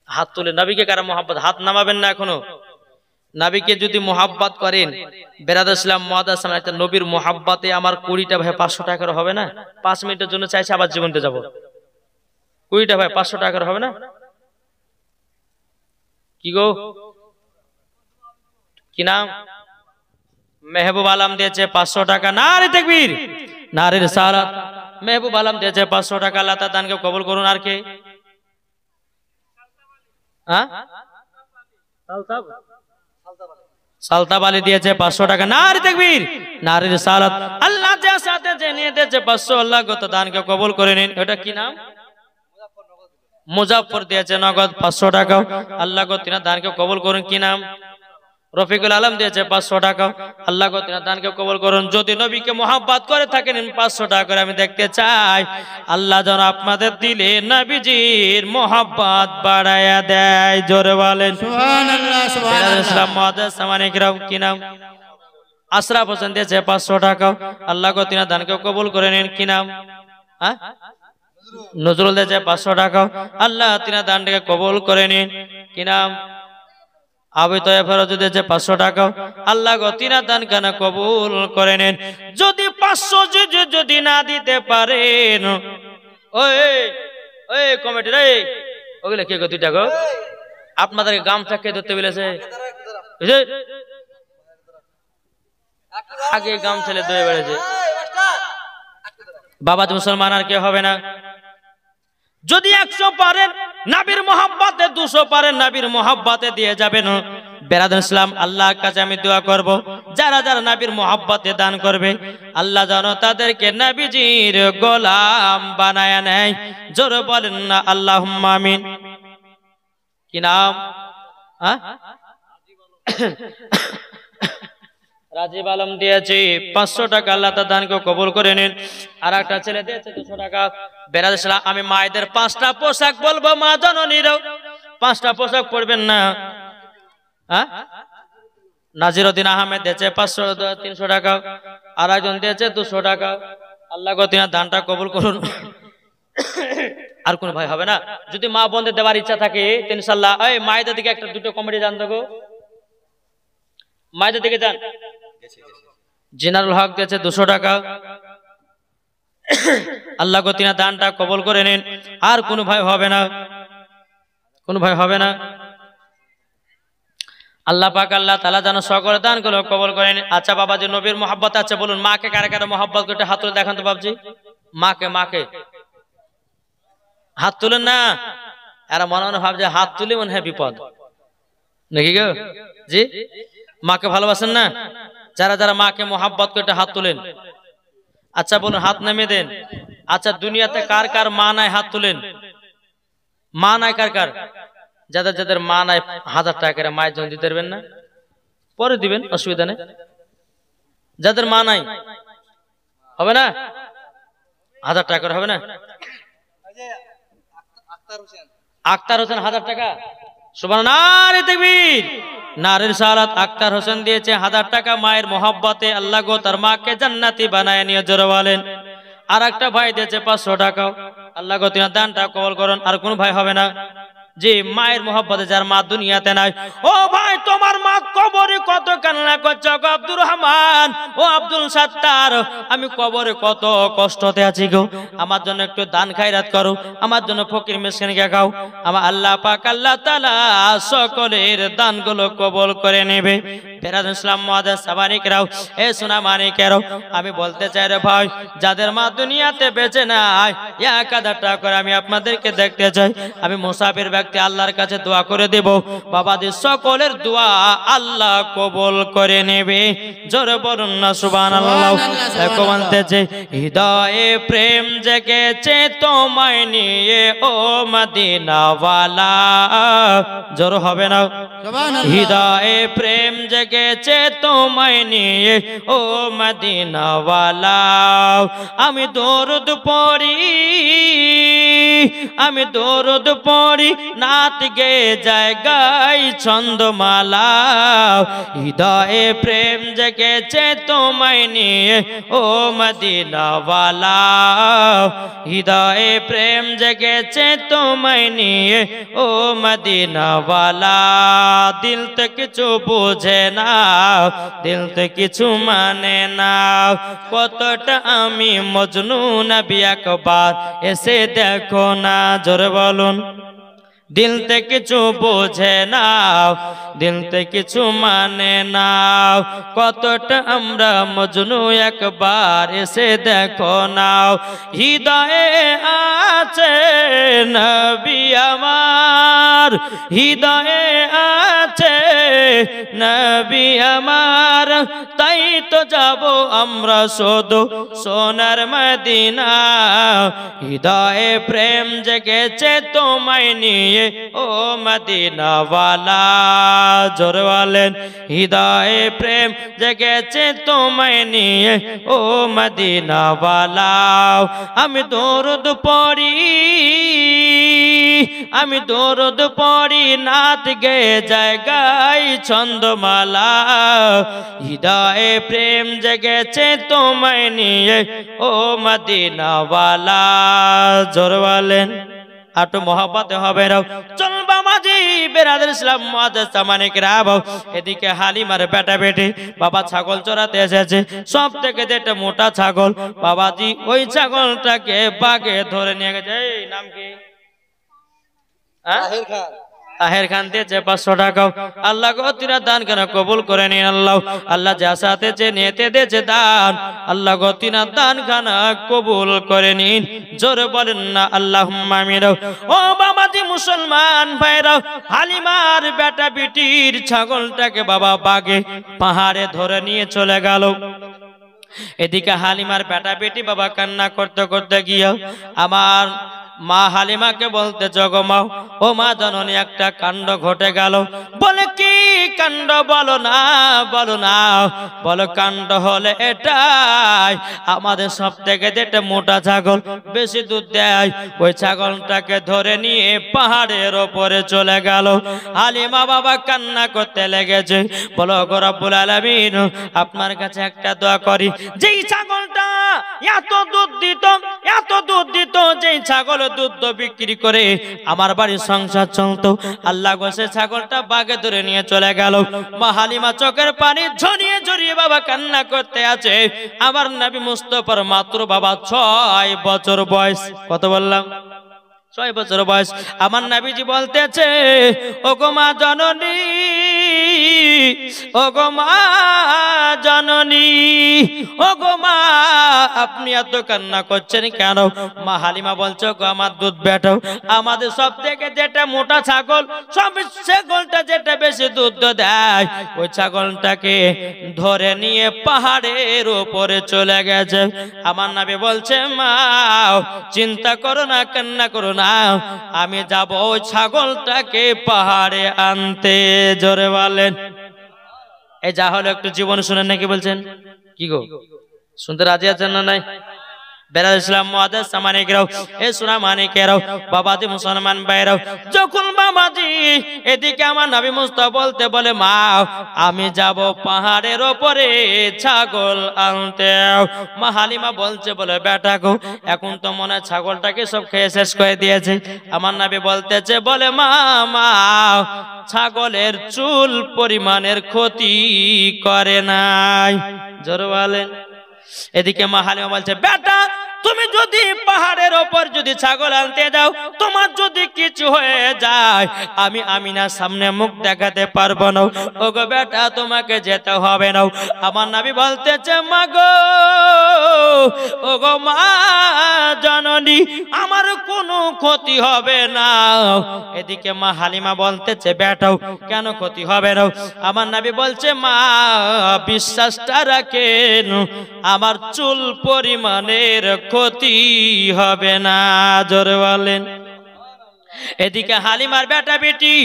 হাত তুলে। নবীকে কারা মহব্বত? হাত নামাবেন না এখনো। নবীকে যদি মহব্বত করেন, বেরাদার ইসলাম মুআদ্দাস সামনে নবীর মহব্বতে আমার 20টা ভাই 500 টাকার হবে না? 5 মিনিটের জন্য চাইছে আবার জীবনতে যাব, 20টা ভাই 500 টাকার হবে না? কি গো, কি নাম? মেহবুব আলম দিয়েছে 500 টাকা। নারে তাকবীর, নারে রিসালাত। মেহবুব আলম দিয়েছে 500 টাকা। আল্লাহ তাআলা দানকে কবুল করুন। আর কে? হ্যাঁ, সালতাব আলী দিয়েছে 500 টাকা। নারে তাকবীর, নারে রিসালাত। আল্লাহ যার সাথে জেনে দিয়েছে 500, আল্লাহ গত দানকে কবুল করে নিন। এটা কি নাম? মুজাফফর দিয়েছে নগদ 500 টাকা। আল্লাহ গো তিনার দানকে কবুল করুন। কি নাম? রফিকুল আলম দিয়েছে 500 টাকা। আল্লাহ গো তিনার দানকে কবুল করুন। যদি নবীকে মহব্বত করে থাকেন 500 টাকা করে আমি দেখতে চাই। আল্লাহ যেন আপনাদের দিলে নবীজির মহব্বত বাড়ায়া দেয়। জোরে বলেন সুবহানাল্লাহ, সুবহানাল্লাহ। ইসলাম মুআদ্দাস সামানিকরাম, কি নাম? আশরাফ হোসেন দিয়েছে 500 টাকা। আল্লাহ গো তিনার দানকে কবুল করে নিন। কি নাম? হ্যাঁ, নজরুল দিয়েছে 500 টাকা। আল্লাহ তিনার দানটাকে কবুল করে নিন। কি নাম? আবু তৈয়ব ফেরত দিয়েছে 500 টাকা। আল্লাহ গো তিনার দান কেন কবুল করে নেন। যদি 500 যদি না দিতে পারেন, ওই ওই কমিটি রে, ওগুলো কে গো? 2 টাকা আপনাদেরকে গামছা কে ধরতে বলেছে? আগে গাম ছেলে ধরে বেড়েছে বাবা, মুসলমান আর কে হবে না? যদি 100 পারেন নবীর মহব্বতে, 200 পারেন নবীর মহব্বতে দিয়ে যাবেন। বেরাদার ইসলাম, আল্লাহর কাছে আমি দোয়া করব, যারা যারা নবীর মহব্বতে দান করবে আল্লাহ যেন তাদেরকে নবীজির গোলাম বানায় নেয়। জোরে বলেন না আল্লাহুম্মা আমিন। কি নাম? রাজীব আলম দিয়েছে 500 টাকা। আল্লাহ তার দানকে কবুল করে নিন। আর একটা ছেলে দিয়েছে 200 টাকা। বেরাদার ইসলাম, আমি মায়েদের 5টা পোশাক বলবো, মা জননীরাও 5টা পোশাক পরবেন না। নাজিরউদ্দিন আহমেদ দিয়েছে 300 টাকা। আর একজন দিয়েছে 200 টাকা। আল্লাহ গো তিনার দানটা কবুল করুন। আর কোন ভাই হবে না? যদি মা বোনদের দেওয়ার ইচ্ছা থাকে ইনশাআল্লাহ, এই মায়েদের দিকে একটা দুটো কমিটি জান দেবো, মায়েদের দিকে যান। জিনারুল হক দিয়েছে 200 টাকা। আল্লাহ গো তিনার দানটা কবুল করে নিন। আর কোন ভাই হবে না? কোন ভাই হবে না? আল্লাহ পাক আল্লাহ তাআলা যেন সকলের দানগুলো কবুল করে নিন। আচ্ছা বাবাজি, নবীর মহব্বত আছে বলুন, মাকে কারা কারা মহব্বত করতে হাত তুলে দেখান তো বাবজি। মাকে মাকে হাত তুলেন না। এরা মনে মনে ভাবছে হাত তুলে মনে হয় বিপদ নাকি গো? জি, মাকে ভালোবাসেন না? যারা যারা মাকে মহব্বত করতে হাত তুলেন। আচ্ছা বলুন, হাত নামিয়ে দেন। আচ্ছা দুনিয়াতে কার কার মা নাই হাত তুলেন। মা নাই কার কার? যাদের যাদের মা নাই 1000 টাকা করে মায়ের জন্য দিতে পারবেন না? পরে দিবেন, অসুবিধা নেই। যাদের মা নাই হবে না 1000 টাকা করে হবে না? আক্তার হোসেন 1000 টাকা। সুবহানাল্লাহ, নারে তাকবীর, নারে রিসালাত। আক্তার হোসেন দিয়েছে 1000 টাকা মায়ের মহব্বতে। আল্লাহ গো তার মাকে জান্নাতি বানায় নিয়ে জোরে বলেন। আর একটা ভাই দিয়েছে 500 টাকা। আল্লাহ গো তিনার দানটা কবুল করুন। আর কোন ভাই হবে না? জি, মায়ের মহব্বতে যার মা দুনিয়াতে নাই। ও ভাই, তোমার মা কবরে কত কান্না করছে গো আব্দুর রহমান, ও আব্দুল সাত্তার, আমি কবরে কত কষ্টতে আছি গো, আমার জন্য একটু দান খায়রাত করো, আমার জন্য ফকির মিসকিনকে খাও। আমার আল্লাহ পাক আল্লাহ তাআলা সকলের দানগুলো কবুল করে নেবে। ফেরাজ ইসলাম মুআদ্দাস সাবানিকরাও, এ সোনা মানিকেরাও, আমি বলতে চাই রে ভাই, যাদের মা দুনিয়াতে বেঁচে নাই 1000 টাকা করে আমি আপনাদেরকে দেখতে চাই। আমি মুসাফির ব্যক্তি আল্লাহর কাছে দোয়া করে দেব, বাবাদের সকলের দোয়া আল্লাহ কবুল করে নেবে। জোরে বলুন না সুবহানাল্লাহ। দেখো বলতেছে, হৃদয়ে প্রেম জেগেছে তোমায় নিয়ে ও মদিনাওয়ালা। জোর হবে না? হৃদয়ে প্রেম জেগেছে তোমায় নিয়ে ও মদিনাওয়ালা। আমি দরুদ পড়ি, আমি দরুদ পড়ি, নাত গে যায় গাই ছন্দমালা। হৃদয়ে প্রেম জেগেছে তোমায় নিয়ে ও মদিনাওয়ালা। হৃদয়ে প্রেম জেগেছে তোমায় নিয়ে ও মদিনাওয়ালা। দিল তো কিছু বোঝে না, দিল তো কিছু মানে না, কতটা আমি মজনু, নবী একবার এসে দেখো না। জোরে বলুন। দিল তে কিছু বোঝে না, দিল তে কিছু মানে না, কতটা আমরা মজনু, একবার এসে দেখো না। হৃদয়ে আছে নবী আমার, হৃদয়ে আছে নবী আমার, তাই তো যাব আমরা শুধু সোনার মদিনা। হৃদয়ে প্রেম জেগেছে তোমায় নিয়ে ও মদিনাওয়ালা। জোরে বলেন, হৃদয়ে প্রেম জেগেছে তোমায় নিয়ে ও মদিনাওয়ালা। আমি দরুদ পড়ি, আমি দরুদ পড়ি, নাত গে যায় গাই ছন্দমালা। হৃদয়ে প্রেম জেগেছে তোমায় নিয়ে ও মদিনাওয়ালা। জোরে বলেন, আটো মহব্বতে হবে রাও। চলবা মাঝি বেরাদের ইসলাম মুআদ্দাস সামানিকরাও, এদিকে হালিমার বেটা বেটি বাবা ছাগল চড়াতে এসেছে। সব থেকে যেটা মোটা ছাগল, বাবাজি ওই ছাগলটাকে বাগে ধরে নিয়ে গেছে। এই নাম কি? তাহের খান। তাহের খান দিয়েছে 500 টাকা। আল্লাহ গো তিনার দান কেন কবুল করে নিন আল্লাহ। আল্লাহ যা সাথে যে নিতে দিয়েছে দান, আল্লাহ গো তিনার দান খানা কবুল করে নিন। জোরে বলেন না আল্লাহুম্মা আমিন। ও বাবাজি মুসলমান ভাইরা, হালিমার বেটা বিটির ছাগলটাকে বাবা বাগে পাহাড়ে ধরে নিয়ে চলে গেল। এদিকে হালিমার বেটা বেটি বাবা কান্না করতে করতে গিয়ে আমার মা হালিমাকে বলতেছে গো মা, ও মা জননী একটা কাণ্ড ঘটে গেল। বলে কি কাণ্ড? বলো না বলো না। বলো কাণ্ড হলে এটাই, আমাদের সব থেকে যেটা মোটা ছাগল বেশি দুধ দেয়, ওই ছাগলটাকে ধরে নিয়ে পাহাড়ের ওপরে চলে গেল। হালিমা বাবা কান্না করতে লেগেছে। বলো গো রব্বুল আলামিন, আপনার কাছে একটা দোয়া করি, যেই ছাগলটা এত দুধ দিত, এত দুধ দিত, যেই ছাগল দুধ বিক্রি করে আমার বাড়ির সংসার চলতো, আল্লাহ গো সে ছাগলটা বাগে ধরে নিয়ে চলে গেল। মা হালিমা চোখের পানি ঝরিয়ে ঝরিয়ে বাবা কান্না করতে আছে। আমার নবী মুস্তাফার মাত্র বাবা 6 বছর বয়স। কত বললাম? 6 বছর বয়স। আমার নবীজি বলতেছে, ও গো মা জননী, ও গো মা জননী, ও গো মা, আপনি এত কান্না করছেন কেন? মা হালিমা বলছে, গো আমার দুধ বেটো, আমাদের সব থেকে যেটা মোটা ছাগল, সব ছাগলটা যেটা বেশি দুধ দেয়, ওই ছাগলটাকে ধরে নিয়ে পাহাড়ের উপরে চলে গেছে। আমার নবী বলছে, মা চিন্তা করো না, কান্না করো না, আমি যাব ওই ছাগলটাকে পাহাড়ে আনতে। জোরে বলেন। এই যা হলো একটু জীবন শুনেন নাকি বলছেন? কি গো শুনতে রাজি আছেন না নাই? যখন বাবাজি এদিকে আমার নবী মুস্তাফা বলতে বলে, মা আমি যাব পাহাড়ের ওপরে ছাগল আনতে। মা হালিমা বলছে, বলে বেটা গো, এখন তো মনে হয় ছাগলটাকে সব খেয়ে শেষ করে দিয়েছে। আমার নবী বলতেছে, বলে মা মা, ছাগলের চুল পরিমাণের ক্ষতি করে নাই। জোরে বলেন। এদিকে মা হালিমা বলছে, বেটা তুমি যদি পাহাড়ের ওপর যদি ছাগল আনতে যাও, তোমার যদি কিছু হয়ে যায়, আমি আমিনার সামনে মুখ দেখাতে পারবো না। ওগো বেটা তোমাকে যেতে হবে না। আমার নবী বলতেছে, মা গো, ওগো মা জননী, আমার কোনো ক্ষতি হবে না। এদিকে মা হালিমা বলতেছে, বেটাও কেন ক্ষতি হবে না? আমার নবী বলছে, মা বিশ্বাসটা রাখেন, আমার চুল পরিমাণের ক্ষতি হবে না। জোরে বলেন। এদিকে হালিমার বেটা বেটি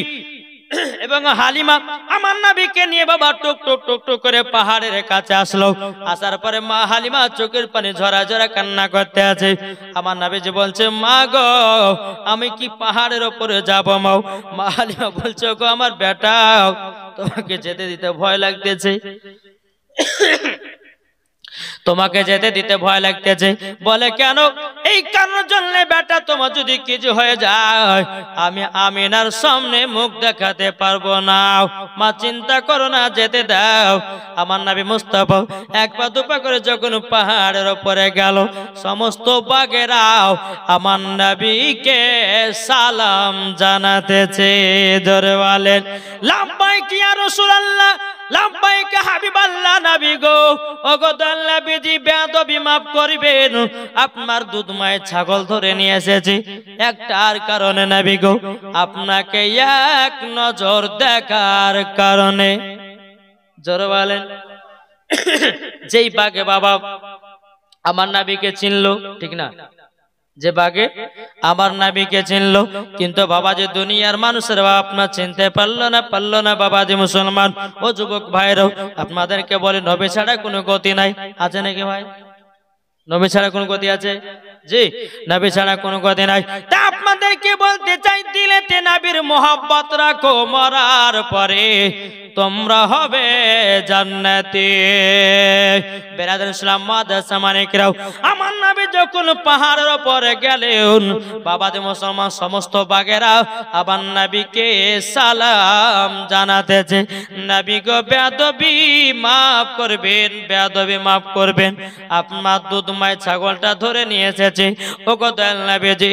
এবং হালিমা আমার নবীকে নিয়ে বাবা টুক টুক টুক টুক করে পাহাড়ের কাছে আসলো। আসার পরে মা হালিমা চোখের পানি ঝরা ঝরা কান্না করতে আছে। আমার নবী যে বলছে, মা গো, আমি কি পাহাড়ের ওপরে যাব? মাও। মা হালিমা বলছে, গো আমার বেটা, তোমাকে যেতে দিতে ভয় লাগতেছে, তোমাকে যেতে দিতে ভয় লাগতেছে। বলে কেন? এই কারণের জন্য বেটা, তোমার যদি কিছু হয়ে যায়, আমি আমিনার সামনে মুখ দেখাতে পারবো না। মা চিন্তা করো না, যেতে দাও। আমার নবী মুস্তাফা এক পা দুপা করে যখন পাহাড়ের উপরে গেল, সমস্ত বাঘেরাও আমার নবীকে সালাম জানাতেছে। জোরে বলেন, লাব্বাইক ইয়া রাসূলুল্লাহ, লাব্বাইক হাবিবাল্লাহ। নবী গো, ওগো দয়াল নবীজি, বেয়াদবি মাফ করবেন, আপনার দুধ মায়ের ছাগল ধরে নিয়ে এসেছি একটার কারণে। নবী গো, আপনাকে এক নজর দেখার কারণে। জোরে বলেন। যেই বাঘে বাবা আমার নবীকে চিনলো, ঠিক না? যে বাঘে আমার নবীকে চিনলো, কিন্তু বাবা যে দুনিয়ার মানুষের আপনার চিনতে পারলো না বাবা যে মুসলমান ও যুবক ভাইরাও, আপনাদেরকে বলে নবী ছাড়া কোনো গতি নাই। আছে নাকি ভাই? নবী ছাড়া কোনো গতি আছে? জি, নবী ছাড়া কোনো গতি নাই। তা আপনাদেরকে বলতে চাই, দিলেতে নবীর মোহাব্বত রাখো, মরার পরে তোমরা হবে জান্নাতে। বেরাদার ইসলাম মাদ্রাসা মানিকরাও, আমার নবী যখন পাহাড়ের উপরে গেলেন, বাবা যে মুসলমান সমস্ত বাঘেরা আমার নবীকে সালাম জানাতেছে। নবী গো, বেয়াদবি মাফ করবেন, বেয়াদবি মাফ করবেন, আপনার দুধ মায়ের ছাগলটা ধরে নিয়ে এসেছে। ওগো দয়াল নবীজি,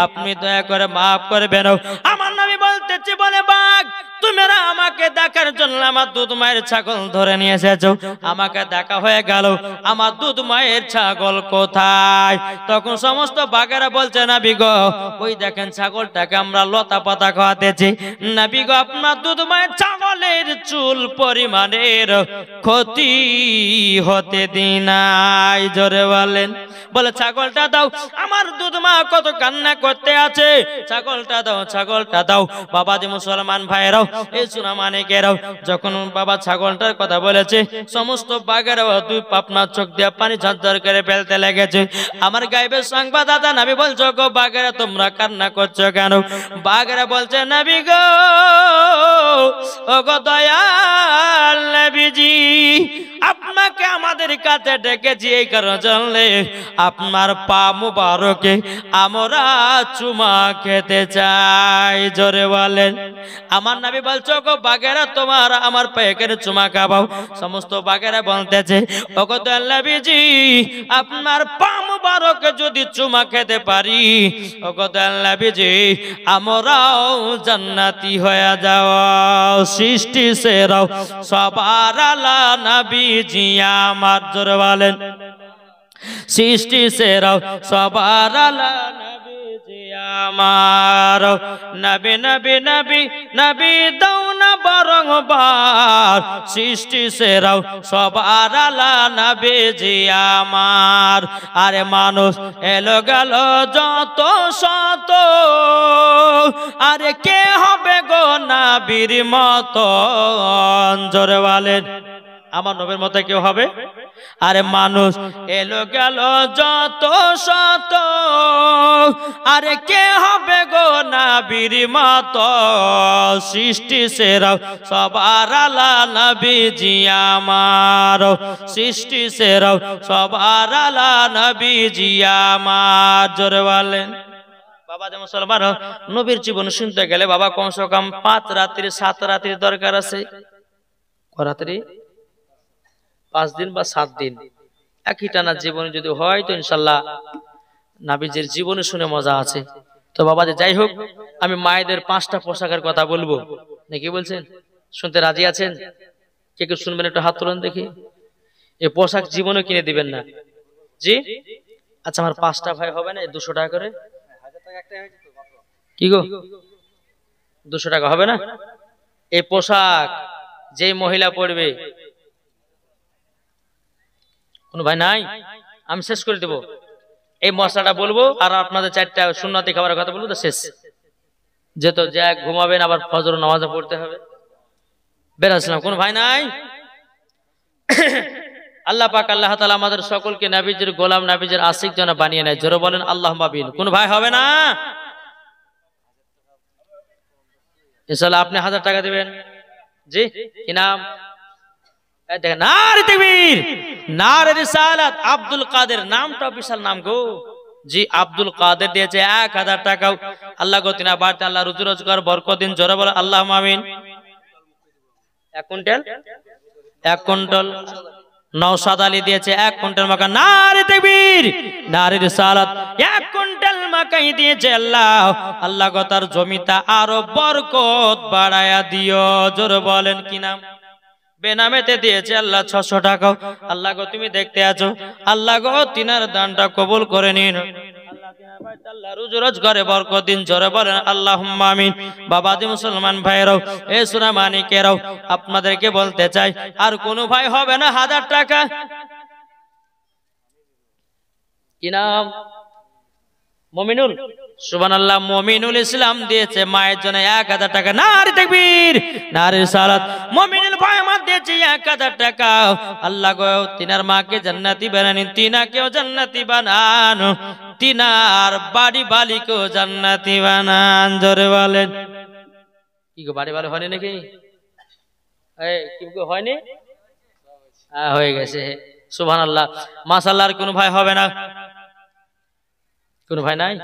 আপনি দয়া করে মাফ করবেন। আমার নবী বলতেছে, বলে বাঘ তোমরা আমাকে দেখার জন্য আমার দুধ মায়ের ছাগল ধরে নিয়ে এসেছো, আমাকে দেখা হয়ে গেল, আমার দুধ মায়ের ছাগল কোথায়? তখন সমস্ত বাঘেরা বলছে নবী গো, ওই দেখেন ছাগলটাকে আমরা লতা পাতা খাওয়াতেছি। নবী গো, আপনার দুধ মায়ের ছাগলের চুল পরিমাণের ক্ষতি হতে দিনাই। জোরে বলেন। বলে ছাগলটা দাও, আমার দুধ মা কত কান্না করতে আছে, ছাগলটা দাও, ছাগলটা দাও। বাবাজি মুসলমান ভাইরাও, এই সোনা মানিকেরাও, যখন বাবা ছাগলটার কথা বলেছে, সমস্ত বাঘেরাও দুই আপনার চোখ দিয়ে পানি ঝরঝর করে ফেলতে লেগেছে। আমার গায়েবের সংবাদদাতা নবী বলছো গো, বাঘেরা তোমরা কান্না করছো কেন? বাঘেরা বলছে নবী গো, ও গো দয়াল নবীজি, আপনাকে আমাদের কাছে ডেকেছি এই কারণে জানলে আপনার পা মুবারকে আমরা চুমা খেতে চাই। জোরে বলেন। আমার নবী বলছো গো বাঘেরা, তোমার আমার পায়ে চুমা খাবাও। সমস্ত বাঘেরা বলতেছে ও গো দয়াল নবীজি, আপনার পা মুবারকে যদি চুমা খেতে পারি, ও গো দয়াল নবীজি, আমরাও জান্নাতি হয়ে যাওয়া। সৃষ্টি সেরাও সবার আলা নবীজি আমার। জোরে বলেন। সৃষ্টি সেরাও সবার আলা নবীজি আমার। নবী নবী নবী নবী দাও না বারংবার, সৃষ্টি সেরাও সবার আলা নবীজি আমার। আরে মানুষ এলো গেল যত শত, আরে কে হবে গো নবীর মতো? জোরে বলেন। আমার নবীর মতো কেউ হবে? আরে মানুষ এলো গেল যত শত, আরে কে হবে গো নবীর মতো? সৃষ্টি সেরা সবার আলা নবীজি আমার। সৃষ্টি সেরা সবার আলা নবীজি আমার। জোরে বলেন। বাবা যে মুসলমান, নবীর জীবন শুনতে গেলে বাবা কমসে কম 5 রাত্রি 7 রাত্রি দরকার আছে। রাত্রি 5 দিন বা 7 দিন একই টানা জীবন যদি হয় তো ইনশাল্লাহ নবীজির জীবনে শুনে মজা আছে। তো বাবা যে যাই হোক, আমি মায়েদের 5টা পোশাকের কথা বলবো, নাকি বলছেন? শুনতে রাজি আছেন? কে কে শুনবেন একটু হাত তুলেন দেখি। এই পোশাক জীবনে কিনে দিবেন না। জি আচ্ছা, আমার 5টা ভাই হবে না 200 টাকা করে? কি গো 200 টাকা হবে না? এই পোশাক যেই মহিলা পড়বে, কোন ভাই নাই? আমি শেষ করে দেব। এই মশলাটা বলবো আর আপনাদের 4টা সুন্নতি খাবারের কথা বলবো, তো শেষ। যেহেতু যা ঘুমাবেন, আবার ফজর নামাজে পড়তে হবে। বেরাসলাম, কোন ভাই নাই? আল্লাহ পাক আল্লাহ তাআলা আমাদের সকলকে নবীজির গোলাম, নবীজির আশিক যেন বানিয়ে নেয়। জোরে বলেন আল্লাহুম্মা আমিন। কোন ভাই হবে না? ইনশাআল্লাহ আপনি 1000 টাকা দিবেন। জি কি নাম? দেখেন, নারে তাকবীর, নারে রিসালাত। আব্দুল কাদের, নামটা বিশাল নাম গো। জি আব্দুল কাদের দিয়েছে 1000 টাকা। আল্লাহ গো তিনা বাড়তে আল্লাহ রুজি রোজগার বরকত দিন। জোরে বলেন আল্লাহুম্মা আমিন। 1 কুইন্টাল নওশাদ আলী দিয়েছে 1 কুইন্টাল মাকা। নারে তাকবীর, নারে রিসালাত। 1 কুইন্টাল মাকাই দিয়েছে আল্লাহ। আল্লাহ গো তার জমিটা আরো বরকত বাড়ায়া দিও। জোরে বলেন কি নাম? বেনামেতে দিয়েছে আল্লাহ 600 টাকা। আল্লাহ গো তুমি দেখতে আছো, আল্লাহ গো তিনার দানটা কবুল করে নিন। আল্লাহ রুজি রোজগারে বরকত দিন। জোরে বলেন আল্লাহুম্মা আমিন। বাবাজি মুসলমান ভাইরাও, এ সোনা মানিকেরাও, আপনাদেরকে বলতে চাই, আর কোন ভাই হবে না 1000 টাকা? কি নাম? মুমিনুল। সুবহানাল্লাহ। মুমিনুল ইসলাম দিয়েছে মায়ের জন্য 1000 টাকা। নারে তাকবীর, নারে রিসালাত। মুমিনুল ভাই আমার দিয়েছে 1000 টাকা। আল্লাহ গো তিনার মাকে জান্নাতি বানান, তিনাকেও জান্নাতি বানান, তিনার বাড়ি বালিকেও জান্নাতি বানান। জোরে বলেন। কি গো বাড়ি বালি হয়নি নাকি? এই কি গো হয়নি? হয়ে গেছে। সুবহানাল্লাহ। মাশাআল্লাহ। আর কোন ভাই হবে না? কোন ভাই নাই?